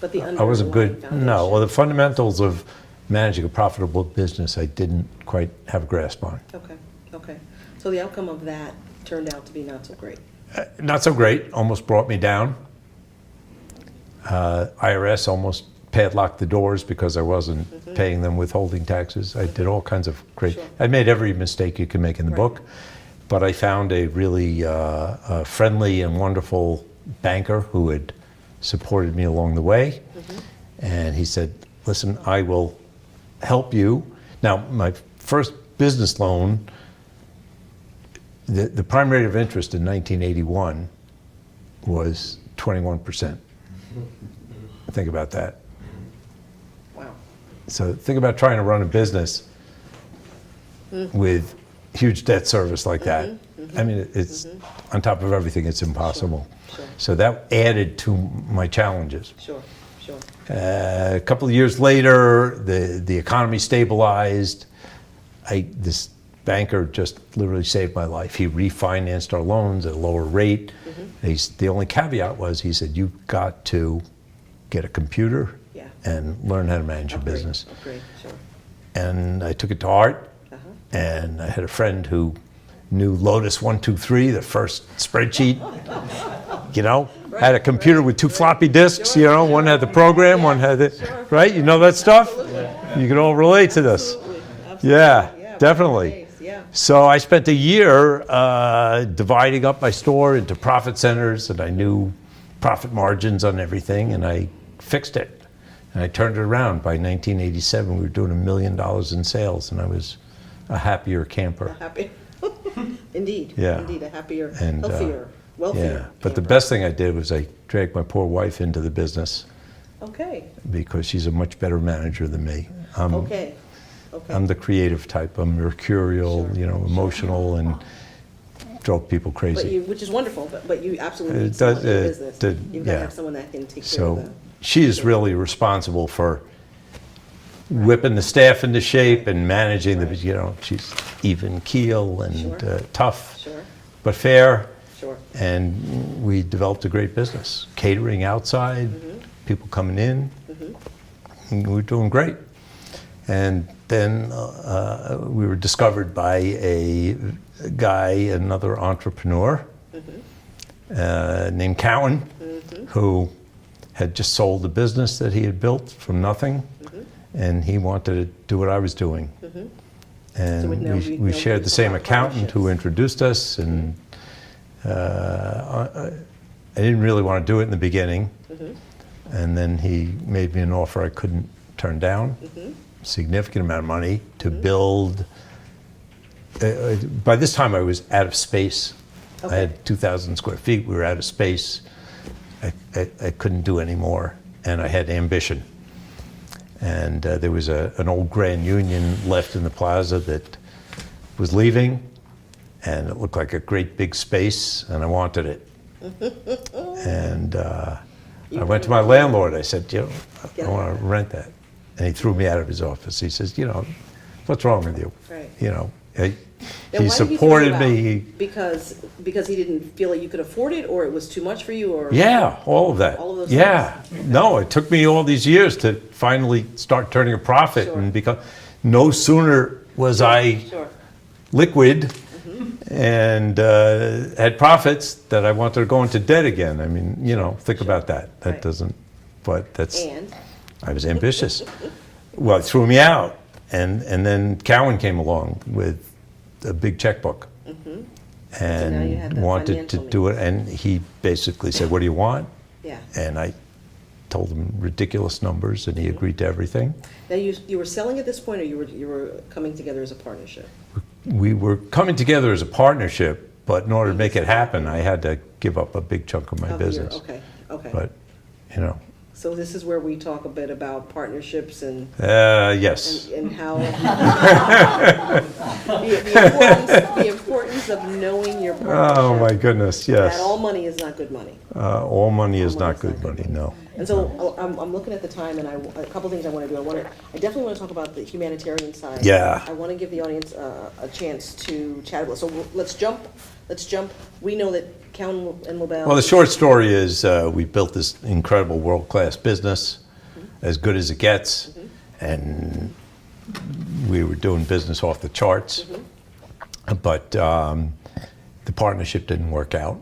Speaker 1: But the
Speaker 2: I wasn't good.
Speaker 1: underlying
Speaker 2: No,
Speaker 1: foundation.
Speaker 2: well, the fundamentals of managing a profitable business, I didn't quite have a grasp on.
Speaker 1: Okay, okay. So the outcome of that turned out to be not so great.
Speaker 2: Not so great, almost brought me down. IRS almost padlocked the doors because I wasn't paying them withholding taxes. I did all kinds of great,
Speaker 1: Sure.
Speaker 2: I made every mistake you can make in the
Speaker 1: Right.
Speaker 2: book, but I found a really friendly and wonderful banker who had supported me along the way. And he said, listen, I will help you. Now, my first business loan, the prime rate of interest in 1981 was 21%. Think about that.
Speaker 1: Wow.
Speaker 2: So think about trying to run a business with huge debt service like that. I mean, it's on top of everything, it's impossible.
Speaker 1: Sure.
Speaker 2: So that added to my challenges.
Speaker 1: Sure, sure.
Speaker 2: A couple of years later, the economy stabilized. This banker just literally saved my life. He refinanced our loans at a lower rate. The only caveat was, he said, you've got to get a computer
Speaker 1: Yeah.
Speaker 2: and learn how to manage your
Speaker 1: Upgrade,
Speaker 2: business.
Speaker 1: upgrade, sure.
Speaker 2: And I took it to heart. And I had a friend who knew Lotus 123, the first spreadsheet. You know, had a computer with two floppy disks. You know, one had the program, one had the right. You know that stuff. You can all relate to this.
Speaker 1: Absolutely, absolutely.
Speaker 2: Yeah, definitely.
Speaker 1: Days, yeah.
Speaker 2: So I spent a year dividing up my store into profit centers, and I knew profit margins on everything, and I fixed it. And I turned it around. By 1987, we were doing $1 million in sales, and I was a happier camper.
Speaker 1: Happy. Indeed.
Speaker 2: Yeah.
Speaker 1: Indeed, a happier,
Speaker 2: And,
Speaker 1: healthier, wealthier.
Speaker 2: Yeah, but the
Speaker 1: camper.
Speaker 2: best thing I did was I dragged my poor wife into the business
Speaker 1: Okay,
Speaker 2: because she's a much better manager than me.
Speaker 1: okay, okay.
Speaker 2: I'm the creative type. I'm mercurial,
Speaker 1: Sure,
Speaker 2: you know, emotional, and drove people
Speaker 1: But
Speaker 2: crazy.
Speaker 1: you, which is wonderful, but you absolutely
Speaker 2: It
Speaker 1: need someone
Speaker 2: does-
Speaker 1: in your
Speaker 2: it
Speaker 1: business.
Speaker 2: did-
Speaker 1: You've got to
Speaker 2: yeah.
Speaker 1: have someone that can take care of
Speaker 2: So
Speaker 1: that.
Speaker 2: she is really responsible for whipping the staff into shape and managing the, you know, she's even keel and
Speaker 1: Sure.
Speaker 2: tough,
Speaker 1: Sure,
Speaker 2: but fair.
Speaker 1: sure.
Speaker 2: And we developed a great business, catering outside, people coming in. And we were doing great. And then we were discovered by a guy, another entrepreneur named Cowan, who had just sold a business that he had built from nothing, and he wanted to do what I was doing. And
Speaker 1: would now be-
Speaker 2: we
Speaker 1: now
Speaker 2: shared
Speaker 1: be
Speaker 2: the
Speaker 1: some
Speaker 2: same accountant who
Speaker 1: partnerships.
Speaker 2: introduced us, and I didn't really want to do it in the beginning. And then he made me an offer I couldn't turn down, significant amount of money to build. By this time I was out of space. I
Speaker 1: Okay.
Speaker 2: had 2,000 square feet, we were out of space. I couldn't do any more, and I had ambition. And there was an old Grand Union left in the plaza that was leaving, and it looked like a great big space, and I wanted it. And I went to my landlord. I said, you know, I want to rent that. And he threw me out of his office. He says, you know, what's wrong with you?
Speaker 1: Right.
Speaker 2: You know,
Speaker 1: Now,
Speaker 2: he
Speaker 1: why did he throw
Speaker 2: supported
Speaker 1: you out?
Speaker 2: me.
Speaker 1: Because he didn't feel like you could afford it, or it was too much for you, or?
Speaker 2: Yeah, all of that.
Speaker 1: All of those
Speaker 2: yeah. No, it took me all these years to finally start turning a profit.
Speaker 1: Sure.
Speaker 2: And because no sooner was I
Speaker 1: Sure,
Speaker 2: liquid and had profits that I wanted to go into debt again. I mean, you know, think about that. That
Speaker 1: Right.
Speaker 2: doesn't, but that's,
Speaker 1: and,
Speaker 2: I was ambitious. Well, it threw me out. And then Cowan came along with a big checkbook
Speaker 1: now you had
Speaker 2: and
Speaker 1: that
Speaker 2: wanted to
Speaker 1: financial
Speaker 2: do it. And he basically said, what do you want?
Speaker 1: yeah.
Speaker 2: And I told him ridiculous numbers, and he agreed to everything.
Speaker 1: Now, you were selling at this point, or you were coming together as a partnership?
Speaker 2: We were coming together as a partnership, but in order to make it happen, I had to give up a big chunk of my
Speaker 1: Of your-
Speaker 2: business.
Speaker 1: Okay, okay.
Speaker 2: But, you know,
Speaker 1: So this is where we talk a bit about partnerships and
Speaker 2: yes.
Speaker 1: and how the importance of knowing your partnership.
Speaker 2: Oh, my goodness, yes.
Speaker 1: That all money is not good money.
Speaker 2: All money is
Speaker 1: All
Speaker 2: not
Speaker 1: money's
Speaker 2: good money, no.
Speaker 1: And so I'm looking at the time, and a couple things I want to do. I definitely want to talk about the humanitarian side.
Speaker 2: Yeah.
Speaker 1: I want to give the audience a chance to chat about. So let's jump. We know that Cowan and Lobel.
Speaker 2: Well, the short story is we built this incredible world-class business, as good as it gets, and we were doing business off the charts, but the partnership didn't work out.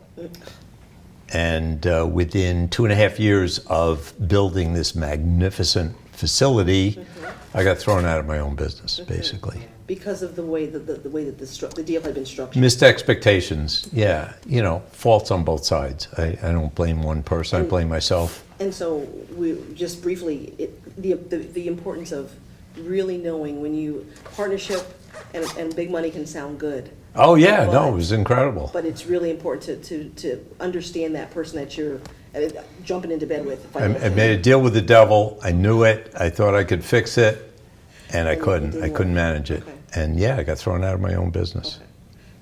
Speaker 2: And within 2.5 years of building this magnificent facility, I got thrown out of my own business, basically.
Speaker 1: Because of the way that the deal had been structured.
Speaker 2: Missed expectations, yeah. You know, faults on both sides. I don't blame one person, I blame myself.
Speaker 1: And so we just briefly, the importance of really knowing when you partnership and big money can sound good.
Speaker 2: Oh yeah, no, it was incredible.
Speaker 1: But it's really important to understand that person that you're jumping into bed with.
Speaker 2: I made a deal with the devil. I knew it. I thought I could fix it, and I couldn't. I couldn't manage it.
Speaker 1: Okay.
Speaker 2: And yeah, I got thrown out of my own business.
Speaker 1: Okay.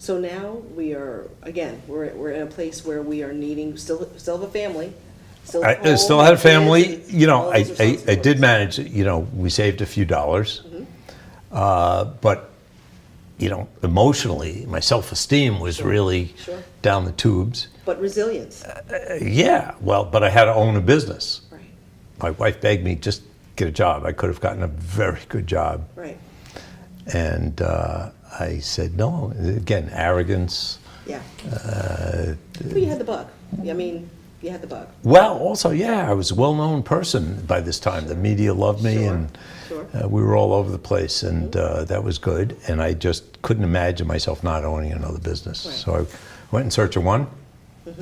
Speaker 1: So now we're in a place where we are needing still have a family.
Speaker 2: I still had a family. You know, I did manage. You know, we saved a few dollars, but you know, emotionally, my self-esteem was really down the tubes.
Speaker 1: But resilience.
Speaker 2: Yeah, well, but I had to own a business.
Speaker 1: Right.
Speaker 2: My wife begged me, just get a job. I could have gotten a very good job.
Speaker 1: Right.
Speaker 2: And I said no. Again, arrogance.
Speaker 1: Yeah. But you had the bug. I mean, you had the bug.
Speaker 2: Well, also, yeah, I was a well-known person by this time. The media loved me, and we were all over the place, and that was good. And I just couldn't imagine myself not owning another business. Right. So I went in search of one,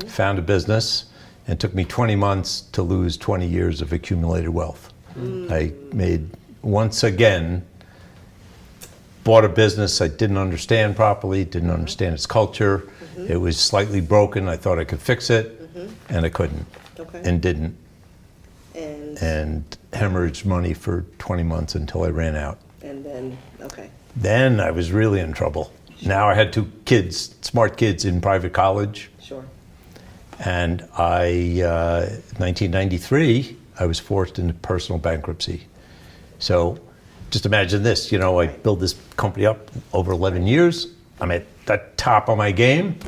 Speaker 2: found a business, and it took me 20 months to lose 20 years of accumulated wealth. I made, once again, bought a business I didn't understand properly, didn't understand its culture. It was slightly broken. I thought I could fix it, and I couldn't, and didn't. And hemorrhaged money for 20 months until I ran out. And then, Then I was really in trouble. Now I had 2 kids, smart kids in private college.
Speaker 1: Sure.
Speaker 2: And in 1993, I was forced into personal bankruptcy. So just imagine this, you know, I built this company up over 11 years. I'm at the top of my game,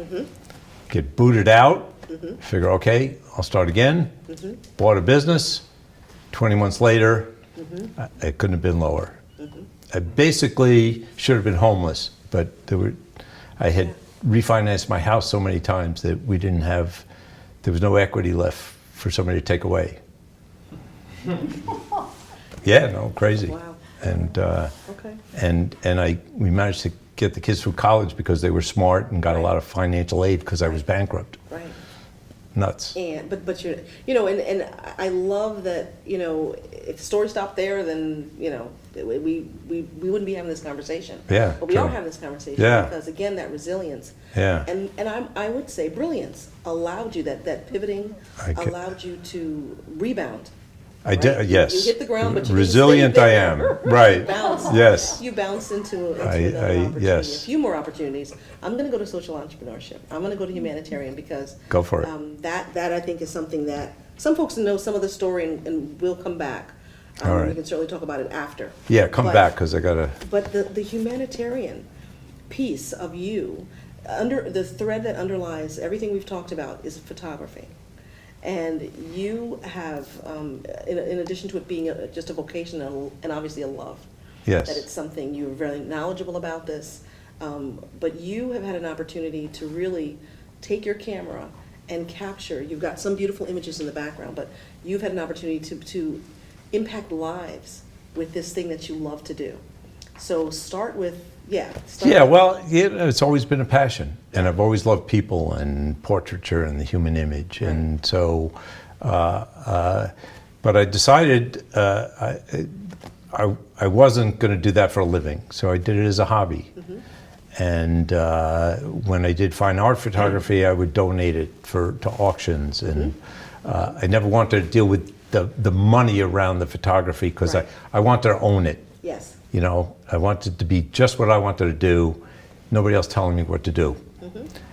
Speaker 2: get booted out, figure, okay, I'll start again. Bought a business. 20 months later, I couldn't have been lower. I basically should have been homeless, but I had refinanced my house so many times that there was no equity left for somebody to take away. Yeah, no, crazy.
Speaker 1: Wow.
Speaker 2: And we managed to get the kids through college because they were smart and got a lot of financial aid because I was bankrupt.
Speaker 1: Right.
Speaker 2: Nuts.
Speaker 1: But you're, you know, and I love that, you know, if the story stopped there, then, you know, we wouldn't be having this conversation.
Speaker 2: Yeah.
Speaker 1: But we are having this conversation because, again, that resilience.
Speaker 2: Yeah.
Speaker 1: And I would say brilliance allowed you, that pivoting allowed you to rebound.
Speaker 2: I did, yes.
Speaker 1: You hit the ground, but you
Speaker 2: resilient I am. Right.
Speaker 1: Bounce.
Speaker 2: Yes.
Speaker 1: You bounce into another opportunity,
Speaker 2: yes.
Speaker 1: a few more opportunities. I'm going to go to social entrepreneurship. I'm going to go to humanitarian because
Speaker 2: go for it.
Speaker 1: That I think is something that some folks know some of the story and we'll come back.
Speaker 2: All right.
Speaker 1: We can certainly talk about it after.
Speaker 2: Yeah, come back because I got to.
Speaker 1: But the humanitarian piece of you, the thread that underlies everything we've talked about is photography. And you have, in addition to it being just a vocation and obviously a love,
Speaker 2: yes,
Speaker 1: that it's something you're very knowledgeable about this, but you have had an opportunity to really take your camera and capture. You've got some beautiful images in the background, but you've had an opportunity to impact lives with this thing that you love to do. So start with, well,
Speaker 2: it's always been a passion, and I've always loved people and portraiture and the human image, and so, but I decided I wasn't going to do that for a living, so I did it as a hobby. And when I did fine art photography, I would donate it to auctions, and I never wanted to deal with the money around the photography because I wanted to own it.
Speaker 1: Yes.
Speaker 2: You know, I wanted to be just what I wanted to do, nobody else telling me what to do.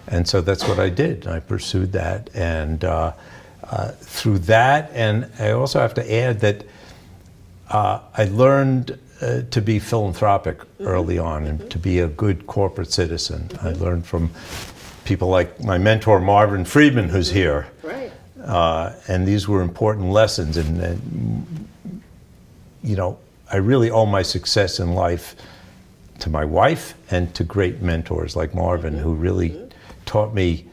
Speaker 2: And so that's what I did. I pursued that, and through that, and I also have to add that I learned to be philanthropic early on and to be a good corporate citizen. I learned from people like my mentor Marvin Friedman, who's here.
Speaker 1: Right.
Speaker 2: And these were important lessons, and you know, I really owe my success in life to my wife and to great mentors like Marvin, who really taught me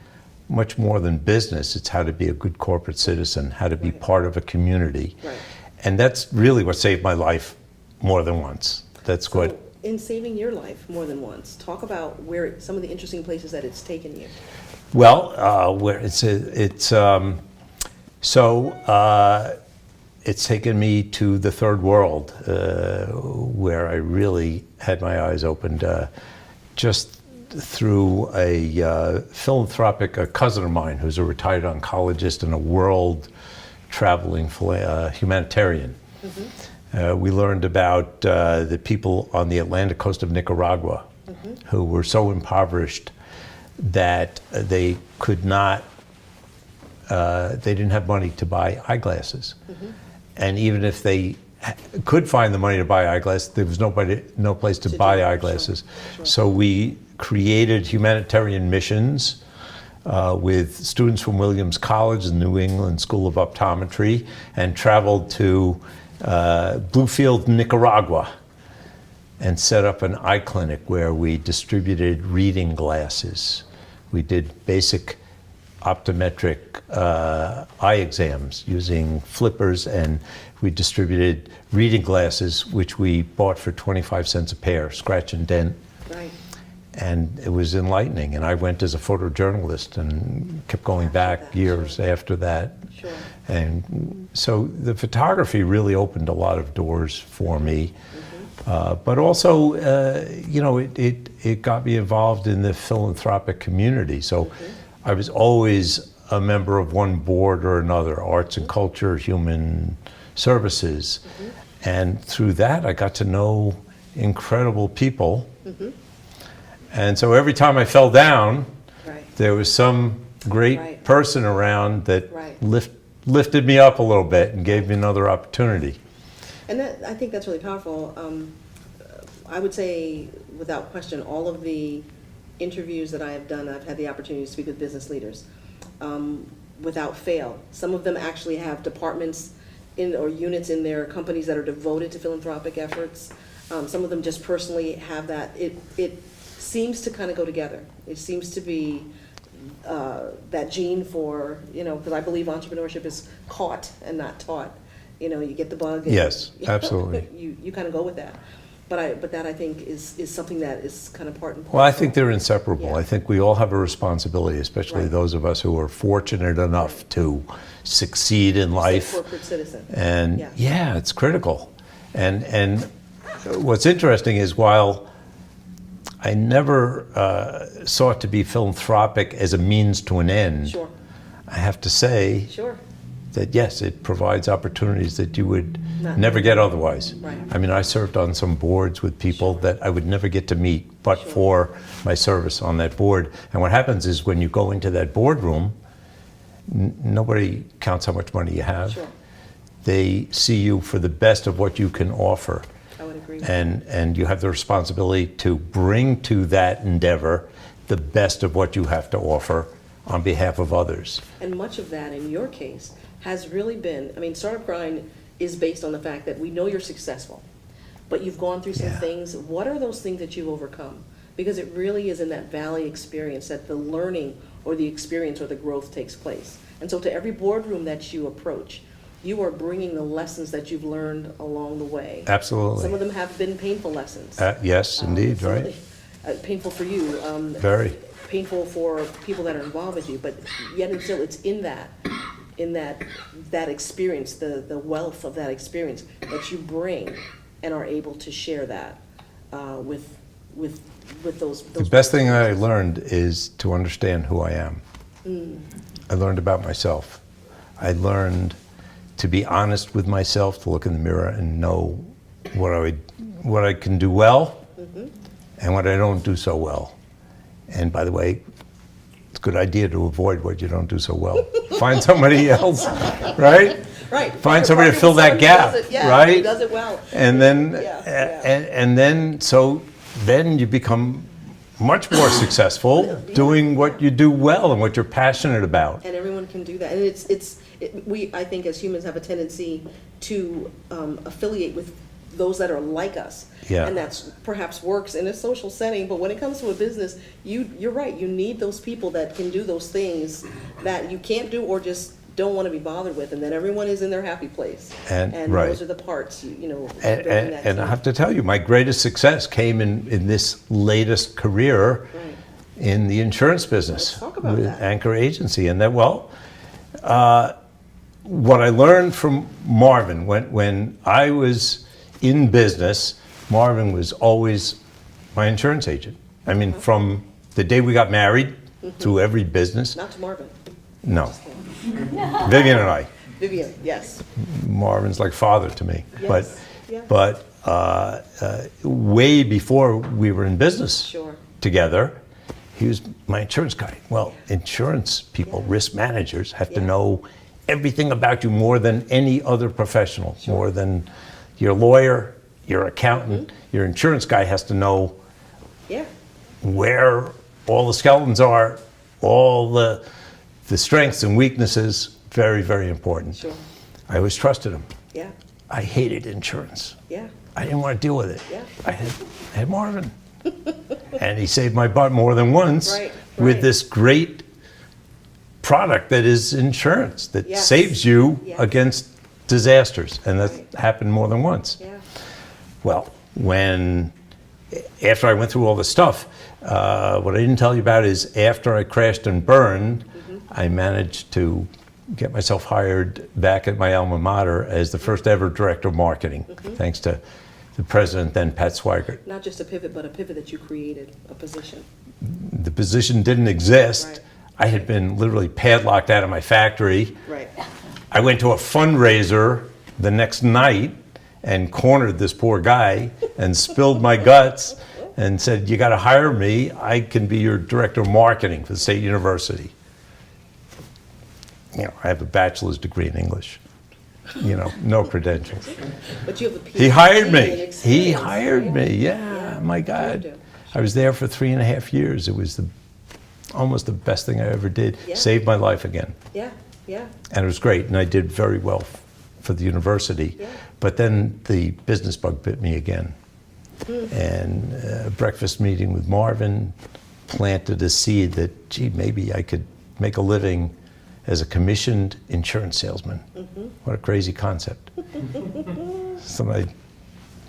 Speaker 2: much more than business. It's how to be a good corporate citizen, how to be part of a community.
Speaker 1: Right.
Speaker 2: And that's really what saved my life more than once. That's
Speaker 1: So,
Speaker 2: what.
Speaker 1: in saving your life more than once, talk about where some of the interesting places that it's taken you.
Speaker 2: Well, where it's taken me to the third world, where I really had my eyes opened just through a philanthropic, a cousin of mine who's a retired oncologist and a world traveling humanitarian. We learned about the people on the Atlantic coast of Nicaragua who were so impoverished that they could not, they didn't have money to buy eyeglasses. And even if they could find the money to buy eyeglasses, there was no place to buy eyeglasses.
Speaker 1: Sure.
Speaker 2: So we created humanitarian missions with students from Williams College and New England School of Optometry, and traveled to Bluefield, Nicaragua, and set up an eye clinic where we distributed reading glasses. We did basic optometric eye exams using flippers, and we distributed reading glasses, which we bought for 25 cents a pair, scratch and dent.
Speaker 1: Right.
Speaker 2: And it was enlightening. And I went as a photojournalist and kept going back years after that.
Speaker 1: Sure.
Speaker 2: And so the photography really opened a lot of doors for me. But also, you know, it got me involved in the philanthropic community. So I was always a member of one board or another, arts and culture, human services. And through that, I got to know incredible people. And so every time I fell down, there was some great person around that lifted me up a little bit and gave me another opportunity.
Speaker 1: And that, I think that's really powerful. I would say, without question, all of the interviews that I have done, I've had the opportunity to speak with business leaders. Without fail, some of them actually have departments or units in their companies that are devoted to philanthropic efforts. Some of them just personally have that. It seems to kind of go together. It seems to be that gene for, you know, because I believe entrepreneurship is caught and not taught. You know, you get the bug. And,
Speaker 2: yes, absolutely.
Speaker 1: You kind of go with that. But that I think is something that is kind of part and parcel.
Speaker 2: Well, I think they're inseparable.
Speaker 1: Yeah.
Speaker 2: I think we all have a responsibility, especially those of us who are fortunate enough to succeed in life.
Speaker 1: Corporate citizen.
Speaker 2: And yeah, it's critical. And what's interesting is, while I never sought to be philanthropic as a means to an end,
Speaker 1: Sure.
Speaker 2: I have to say that yes, it provides opportunities that you would never get otherwise.
Speaker 1: Right.
Speaker 2: I mean, I served on some boards with people that I would never get to meet but for my service on that board. And what happens is, when you go into that boardroom, nobody counts how much money you have.
Speaker 1: Sure.
Speaker 2: They see you for the best of what you can offer.
Speaker 1: I would agree.
Speaker 2: And you have the responsibility to bring to that endeavor the best of what you have to offer on behalf of others.
Speaker 1: And much of that, in your case, has really been, I mean, Startup Grind is based on the fact that we know you're successful, but you've gone through some things. What are those things that you've overcome? Because it really is in that valley experience that the learning or the experience or the growth takes place. And so to every boardroom that you approach, you are bringing the lessons that you've learned along the way.
Speaker 2: Absolutely.
Speaker 1: Some of them have been painful lessons.
Speaker 2: Yes, indeed, right?
Speaker 1: Painful for you.
Speaker 2: Very.
Speaker 1: Painful for people that are involved with you, but yet and still, it's in that experience, the wealth of that experience that you bring and are able to share that with those.
Speaker 2: The best thing I learned is to understand who I am. I learned about myself. I learned to be honest with myself, to look in the mirror and know what I can do well and what I don't do so well. And by the way, it's good idea to avoid what you don't do so well. Find somebody else, right?
Speaker 1: Right.
Speaker 2: Find somebody to fill that gap, right?
Speaker 1: Who does it well.
Speaker 2: And then,
Speaker 1: Yeah.
Speaker 2: then you become much more successful doing what you do well and what you're passionate about.
Speaker 1: And everyone can do that. And we, I think, as humans have a tendency to affiliate with those that are like us.
Speaker 2: Yeah.
Speaker 1: And that's perhaps works in a social setting, but when it comes to a business, you're right. You need those people that can do those things that you can't do or just don't want to be bothered with, and then everyone is in their happy place.
Speaker 2: And
Speaker 1: right. Those are the parts,
Speaker 2: And I have to tell you, my greatest success came in this latest career in the insurance business.
Speaker 1: Let's talk about
Speaker 2: with
Speaker 1: that.
Speaker 2: Anchor Agency. And that, what I learned from Marvin, when I was in business, Marvin was always my insurance agent. I mean, from the day we got married through every business.
Speaker 1: Not to Marvin.
Speaker 2: No. Vivian and I.
Speaker 1: Vivian, yes.
Speaker 2: Marvin's like father to me.
Speaker 1: Yes.
Speaker 2: But way before we were in business together, he was my insurance guy. Well, insurance people, risk managers, have to know everything about you more than any other professional, more than your lawyer, your accountant. Your insurance guy has to know where all the skeletons are, all the strengths and weaknesses. Very, very important.
Speaker 1: Sure.
Speaker 2: I always trusted him.
Speaker 1: Yeah.
Speaker 2: I hated insurance.
Speaker 1: Yeah.
Speaker 2: I didn't want to deal with it.
Speaker 1: Yeah.
Speaker 2: I had Marvin. And he saved my butt more than once with this great product that is insurance that saves you against disasters. And that happened more than once.
Speaker 1: Yeah.
Speaker 2: Well, after I went through all this stuff, what I didn't tell you about is after I crashed and burned, I managed to get myself hired back at my alma mater as the first ever director of marketing, thanks to the president then, Pat Swigert.
Speaker 1: Not just a pivot, but a pivot that you created, a position.
Speaker 2: The position didn't exist.
Speaker 1: Right.
Speaker 2: I had been literally padlocked out of my factory.
Speaker 1: Right.
Speaker 2: I went to a fundraiser the next night and cornered this poor guy and spilled my guts and said, "You got to hire me. I can be your director of marketing for the State University." I have a bachelor's degree in English. No credentials.
Speaker 1: But you have a PhD.
Speaker 2: He hired me. He hired me. Yeah, my God. I was there for 3.5 years. It was almost the best thing I ever did.
Speaker 1: Yeah.
Speaker 2: Saved my life again.
Speaker 1: Yeah, yeah.
Speaker 2: And it was great, and I did very well for the university.
Speaker 1: Yeah.
Speaker 2: But then the business bug bit me again. And a breakfast meeting with Marvin planted a seed that, gee, maybe I could make a living as a commissioned insurance salesman. What a crazy concept. Something I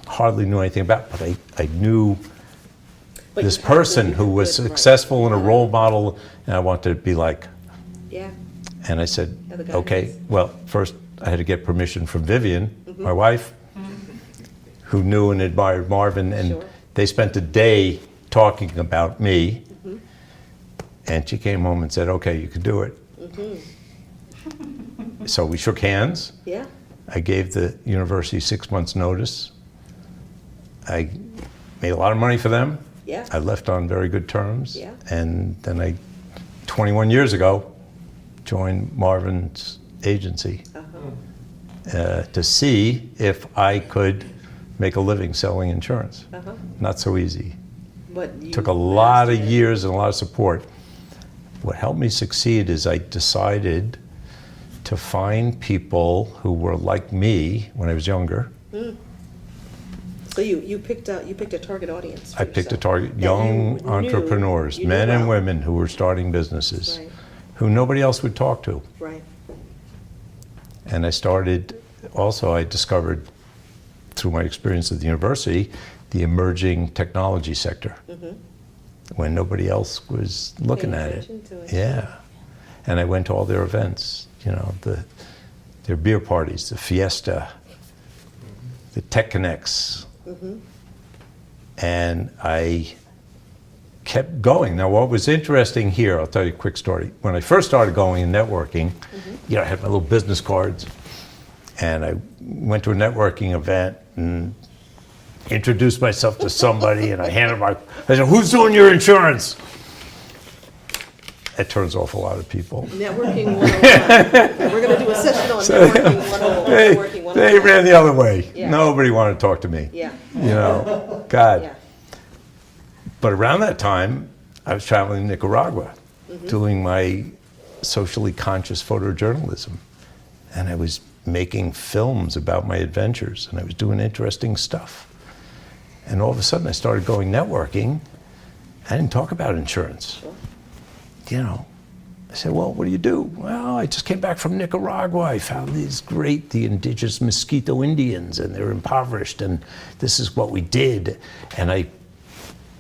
Speaker 2: hardly knew anything about, but I knew this person who was successful and a role model, and I wanted to be like.
Speaker 1: Yeah.
Speaker 2: And I said, okay, well, first I had to get permission from Vivian, my wife, who knew and admired Marvin, and they spent a day talking about me, and she came home and said, okay, you can do it. So we shook hands.
Speaker 1: Yeah.
Speaker 2: I gave the university 6 months notice. I made a lot of money for them.
Speaker 1: Yeah.
Speaker 2: I left on very good terms.
Speaker 1: Yeah.
Speaker 2: And then 21 years ago, joined Marvin's agency to see if I could make a living selling insurance. Not so easy.
Speaker 1: But you
Speaker 2: took a lot of years and a lot of support. What helped me succeed is I decided to find people who were like me when I was younger.
Speaker 1: So you picked a target audience.
Speaker 2: I picked a target, young entrepreneurs, men and women who were starting businesses, who nobody else would talk to.
Speaker 1: Right.
Speaker 2: And I discovered through my experience at the university, the emerging technology sector, when nobody else was looking at it. Yeah. And I went to all their events, their beer parties, the Fiesta, the Tech Connects. And I kept going. Now, what was interesting here, I'll tell you a quick story. When I first started going and networking, I had my little business cards, and I went to a networking event and introduced myself to somebody, and I said, "Who's doing your insurance?" it turns off a lot of people.
Speaker 1: Networking 101. We're going to do a session on networking 101. Networking 101.
Speaker 2: They ran the other way.
Speaker 1: Yeah.
Speaker 2: Nobody wanted to talk to me.
Speaker 1: Yeah.
Speaker 2: You know, God.
Speaker 1: Yeah.
Speaker 2: But around that time, I was traveling to Nicaragua,
Speaker 1: Mm-hmm.
Speaker 2: doing my socially conscious photojournalism. And I was making films about my adventures, and I was doing interesting stuff. And all of a sudden, I started going networking. I didn't talk about insurance.
Speaker 1: Sure.
Speaker 2: You know, I said, well, what do you do? Well, I just came back from Nicaragua. I found the indigenous Mosquito Indians, and they're impoverished, and this is what we did. And I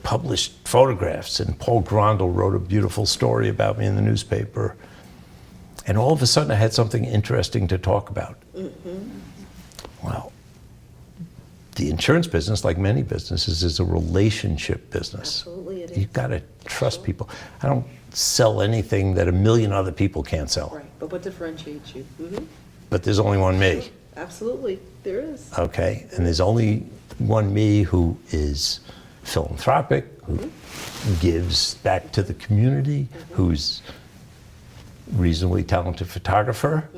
Speaker 2: published photographs, and Paul Grondel wrote a beautiful story about me in the newspaper. And all of a sudden, I had something interesting to talk about. Well, the insurance business, like many businesses, is a relationship business.
Speaker 1: Absolutely it is.
Speaker 2: You've got to trust people. I don't sell anything that a million other people can't sell.
Speaker 1: Right, but what differentiates you? Mm-hmm.
Speaker 2: But there's only one me,
Speaker 1: Absolutely, there is.
Speaker 2: okay? And there's only one me who is philanthropic, who gives back to the community, who's reasonably talented photographer,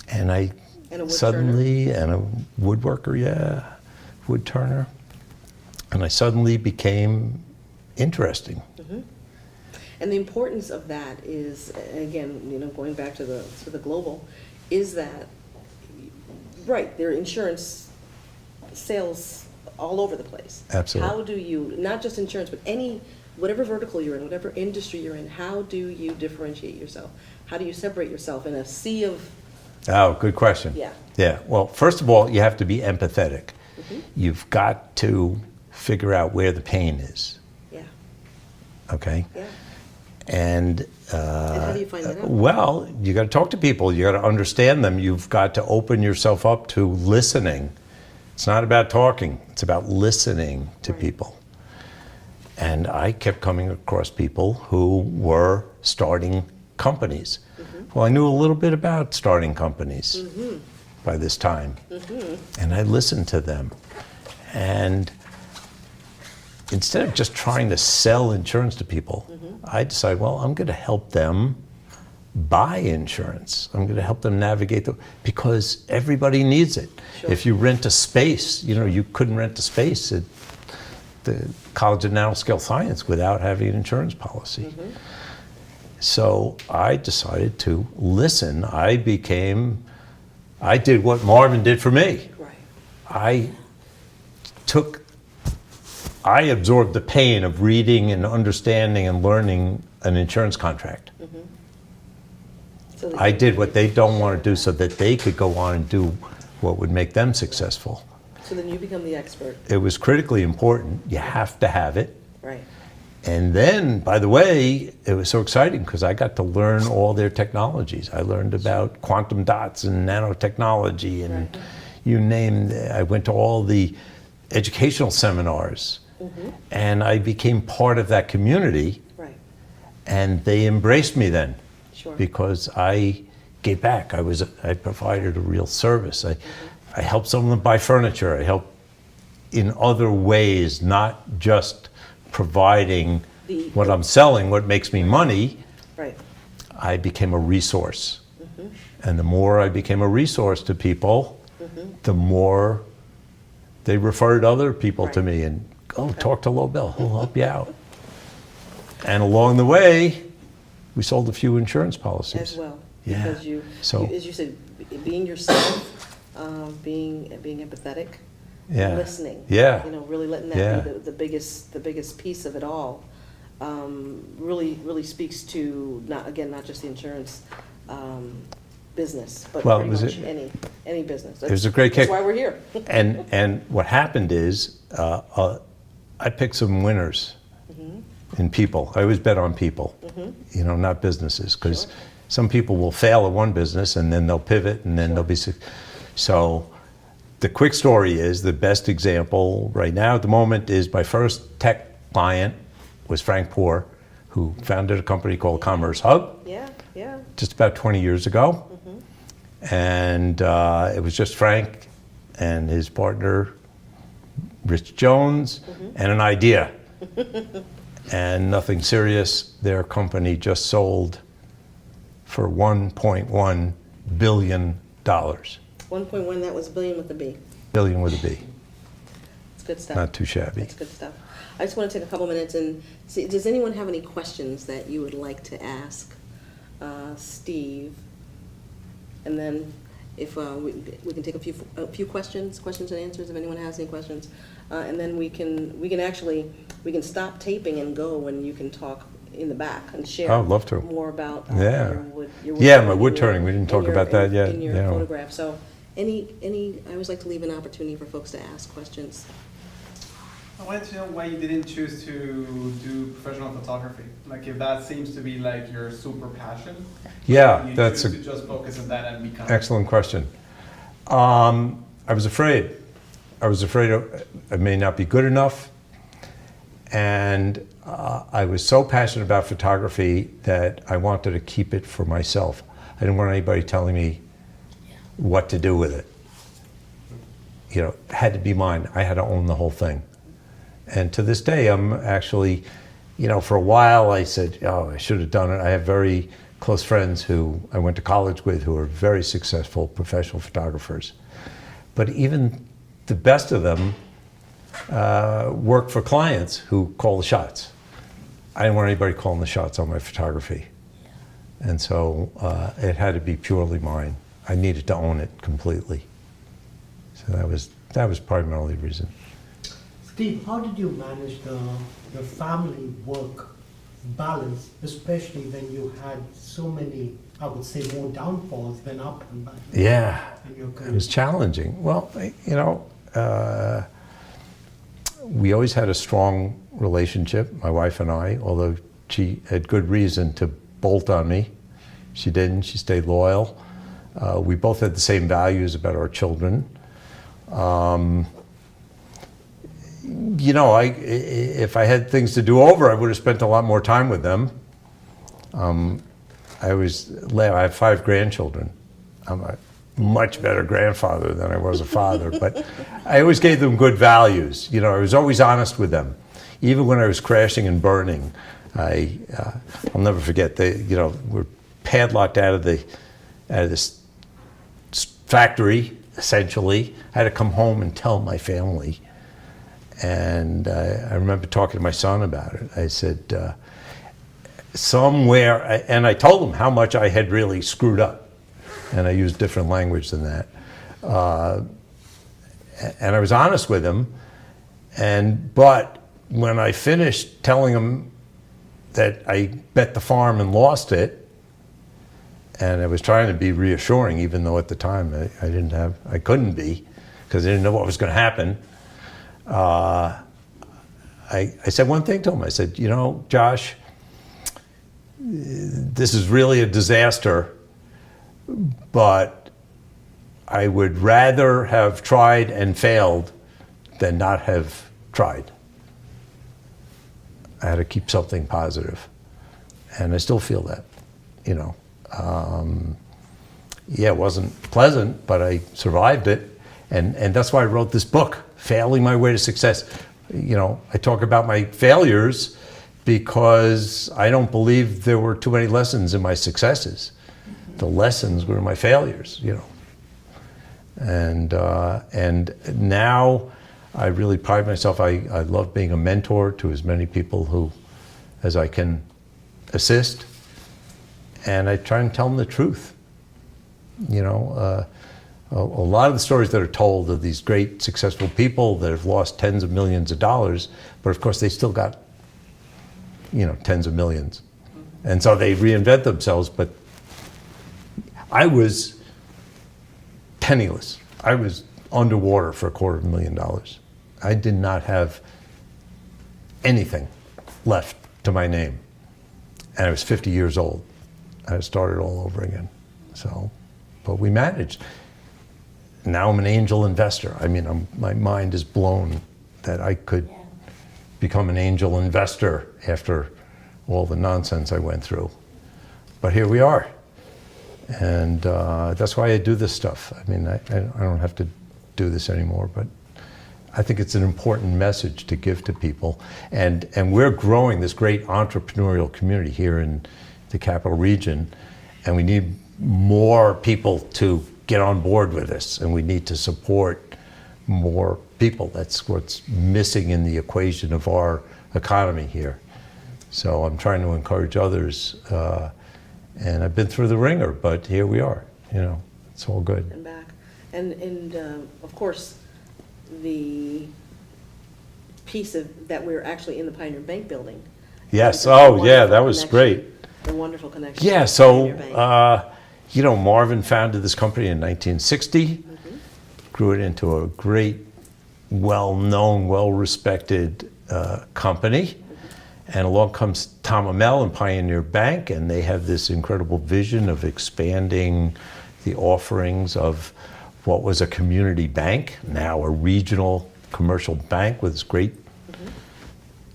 Speaker 2: and I
Speaker 1: And a wood
Speaker 2: suddenly, and a woodworker, yeah, wood turner, and I suddenly became interesting.
Speaker 1: And the importance of that is, again, you know, going back to the global, is that, right, there are insurance sales all over the place.
Speaker 2: Absolutely.
Speaker 1: How do you, not just insurance, but whatever vertical you're in, whatever industry you're in, how do you differentiate yourself? How do you separate yourself in a sea of,
Speaker 2: Oh, good question.
Speaker 1: Yeah.
Speaker 2: Yeah. Well, first of all, you have to be empathetic. You've got to figure out where the pain is.
Speaker 1: yeah,
Speaker 2: Okay.
Speaker 1: yeah.
Speaker 2: And
Speaker 1: how do you find that out?
Speaker 2: well, you got to talk to people. You got to understand them. You've got to open yourself up to listening. It's not about talking. It's about listening to
Speaker 1: Right.
Speaker 2: people. And I kept coming across people who were starting companies. Well, I knew a little bit about starting companies by this time. And I listened to them. And instead of just trying to sell insurance to people, I decided, well, I'm going to help them buy insurance. I'm going to help them navigate because everybody needs it.
Speaker 1: Sure.
Speaker 2: If you rent a space, you know, you couldn't rent a space at the College of Nanoscale Science without having an insurance policy. So I decided to listen. I did what Marvin did for me.
Speaker 1: Right.
Speaker 2: I absorbed the pain of reading and understanding and learning an insurance contract.
Speaker 1: So that
Speaker 2: I
Speaker 1: you-
Speaker 2: did what they don't want to do so that they could go on and do what would make them successful.
Speaker 1: So then you become the expert.
Speaker 2: It was critically important. You have to have it.
Speaker 1: Right.
Speaker 2: And then, by the way, it was so exciting because I got to learn all their technologies. I learned about quantum dots and nanotechnology and you name it. I went to all the educational seminars and I became part of that community,
Speaker 1: Right.
Speaker 2: and they embraced me then
Speaker 1: Sure.
Speaker 2: because I gave back. I provided a real service. I helped some of them buy furniture. I helped in other ways, not just providing what I'm selling, what makes me money.
Speaker 1: Right.
Speaker 2: I became a resource. And the more I became a resource to people, the more they referred other people to
Speaker 1: Right.
Speaker 2: me and, oh, talk to Lobel, he'll help you out. And along the way, we sold a few insurance policies.
Speaker 1: As well.
Speaker 2: Yeah.
Speaker 1: Because
Speaker 2: So-
Speaker 1: as you said, being yourself, being empathetic,
Speaker 2: Yeah.
Speaker 1: listening.
Speaker 2: Yeah.
Speaker 1: You know, really letting that
Speaker 2: Yeah.
Speaker 1: be the biggest piece of it all. Really speaks to not just the insurance business, but
Speaker 2: Well,
Speaker 1: pretty
Speaker 2: it was
Speaker 1: much any business.
Speaker 2: It was a great kick.
Speaker 1: That's why we're here.
Speaker 2: And what happened is, I picked some winners in people. I always bet on people, you know, not businesses, because
Speaker 1: Sure.
Speaker 2: some people will fail at one business and then they'll pivot and then they'll be so. The quick story is the best example right now at the moment is my first tech client was Frank Poor, who founded a company called Commerce Hub
Speaker 1: Yeah.
Speaker 2: just about 20 years ago. And it was just Frank and his partner, Rich Jones, and an idea. and nothing serious. Their company just sold for $1.1 billion.
Speaker 1: 1.1, that was billion with a B.
Speaker 2: Billion with a B.
Speaker 1: It's good stuff.
Speaker 2: Not too shabby.
Speaker 1: That's good stuff. I just want to take a couple minutes and see, does anyone have any questions that you would like to ask Steve? And then if we can take a few questions and answers if anyone has any questions. And then we can stop taping and go and you can talk in the back and share
Speaker 2: Oh, I'd love to.
Speaker 1: more about
Speaker 2: Yeah.
Speaker 1: your wood
Speaker 2: Yeah,
Speaker 1: turning
Speaker 2: my wood
Speaker 1: and your-
Speaker 2: turning. We didn't talk
Speaker 1: and your-
Speaker 2: about that yet.
Speaker 1: in your
Speaker 2: Yeah.
Speaker 1: photograph. So I always like to leave an opportunity for folks to ask questions.
Speaker 3: I wanted to know why you didn't choose to do professional photography. Like if that seems to be like your super passion.
Speaker 2: Yeah,
Speaker 3: you
Speaker 2: that's
Speaker 3: choose
Speaker 2: a
Speaker 3: to just focus on that and become.
Speaker 2: excellent question. I was afraid. I may not be good enough. And I was so passionate about photography that I wanted to keep it for myself. I didn't want anybody telling me what to do with it. You know, it had to be mine. I had to own the whole thing. And to this day, I'm actually, you know, for a while I said, oh, I should have done it. I have very close friends who I went to college with who are very successful professional photographers. But even the best of them work for clients who call the shots. I didn't want anybody calling the shots on my photography. And so it had to be purely mine. I needed to own it completely. So that was primarily the reason.
Speaker 4: Steve, how did you manage the family work balance, especially when you had so many, I would say, more downfalls than up and back?
Speaker 2: Yeah,
Speaker 4: in your
Speaker 2: it
Speaker 4: career?
Speaker 2: was challenging. Well, you know, we always had a strong relationship, my wife and I, although she had good reason to bolt on me. She didn't, she stayed loyal. We both had the same values about our children. You know, if I had things to do over, I would have spent a lot more time with them. I have 5 grandchildren. I'm a much better grandfather than I was a father, but I always gave them good values. You know, I was always honest with them. Even when I was crashing and burning, I'll never forget, we're padlocked out of this factory, essentially. I had to come home and tell my family. And I remember talking to my son about it. I said, somewhere, and I told him how much I had really screwed up. And I used different language than that. And I was honest with him. But when I finished telling him that I bet the farm and lost it, and I was trying to be reassuring, even though at the time I couldn't be, because I didn't know what was going to happen. I said one thing to him. I said, you know, Josh, this is really a disaster, but I would rather have tried and failed than not have tried. I had to keep something positive, and I still feel that, you know. Yeah, it wasn't pleasant, but I survived it, and that's why I wrote this book, Failing My Way to Success. You know, I talk about my failures because I don't believe there were too many lessons in my successes. The lessons were my failures, you know. And now I really pride myself. I love being a mentor to as many people as I can assist. And I try and tell them the truth. You know, a lot of the stories that are told of these great successful people that have lost tens of millions of dollars, but of course they still got, you know, tens of millions. And so they reinvent themselves, but I was penniless. I was underwater for $250,000. I did not have anything left to my name. And I was 50 years old. I started all over again. So, but we managed. Now I'm an angel investor. I mean, my mind is blown that I could become an angel investor after all the nonsense I went through. But here we are. And that's why I do this stuff. I mean, I don't have to do this anymore, but I think it's an important message to give to people. And we're growing this great entrepreneurial community here in the capital region, and we need more people to get on board with this, and we need to support more people. That's what's missing in the equation of our economy here. So I'm trying to encourage others, and I've been through the ringer, but here we are, you know, it's all good.
Speaker 5: And back. And of course, the piece of, that we're actually in the Pioneer Bank building.
Speaker 2: Yes,
Speaker 5: The
Speaker 2: oh yeah,
Speaker 5: wonderful
Speaker 2: that was
Speaker 5: connection-
Speaker 2: great.
Speaker 5: The wonderful connection.
Speaker 2: Yeah,
Speaker 5: with
Speaker 2: so,
Speaker 5: Pioneer Bank.
Speaker 2: you know, Marvin founded this company in 1960, grew it into a great, well-known, well-respected company. And along comes Tom Amell and Pioneer Bank, and they have this incredible vision of expanding the offerings of what was a community bank, now a regional commercial bank with this great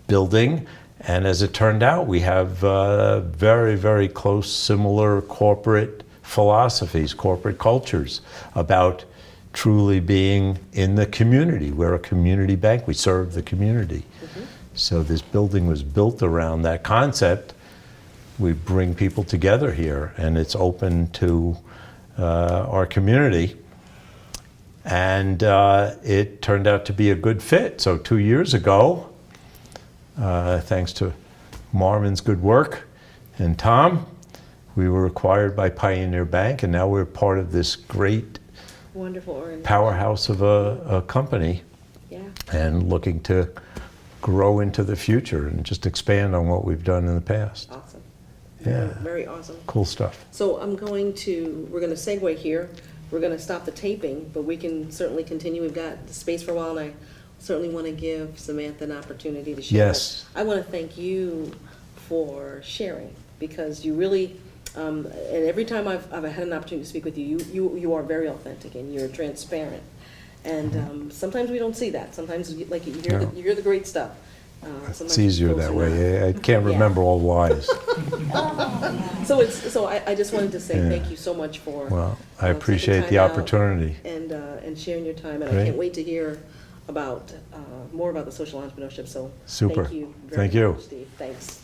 Speaker 2: building. And as it turned out, we have very, very close, similar corporate philosophies, corporate cultures about truly being in the community. We're a community bank, we serve the community. So this building was built around that concept. We bring people together here, and it's open to our community. And it turned out to be a good fit. So 2 years ago, thanks to Marvin's good work and Tom, we were acquired by Pioneer Bank, and now we're part of this great
Speaker 5: Wonderful organization.
Speaker 2: powerhouse of a company,
Speaker 5: Yeah.
Speaker 2: and looking to grow into the future and just expand on what we've done in the past.
Speaker 5: Awesome.
Speaker 2: Yeah,
Speaker 5: Very awesome.
Speaker 2: cool stuff.
Speaker 5: So we're going to segue here. We're going to stop the taping, but we can certainly continue. We've got the space for a while, and I certainly want to give Samantha an opportunity to share.
Speaker 2: Yes.
Speaker 5: I want to thank you for sharing, because you really, and every time I've had an opportunity to speak with you, you are very authentic and you're transparent. And sometimes we don't see that. Sometimes, like, you hear the great stuff. Sometimes
Speaker 2: It's easier
Speaker 5: folks
Speaker 2: that
Speaker 5: are
Speaker 2: way. I can't
Speaker 5: Yeah.
Speaker 2: remember all the lines.
Speaker 5: So I just wanted to say
Speaker 2: Yeah.
Speaker 5: thank you so much for.
Speaker 2: Well, I
Speaker 5: taking
Speaker 2: appreciate
Speaker 5: time
Speaker 2: the
Speaker 5: out
Speaker 2: opportunity.
Speaker 5: And sharing your time, and I
Speaker 2: Great.
Speaker 5: can't wait to hear about more about the social entrepreneurship. So
Speaker 2: Super.
Speaker 5: thank you very
Speaker 2: Thank you.
Speaker 5: much, Steve. Thanks.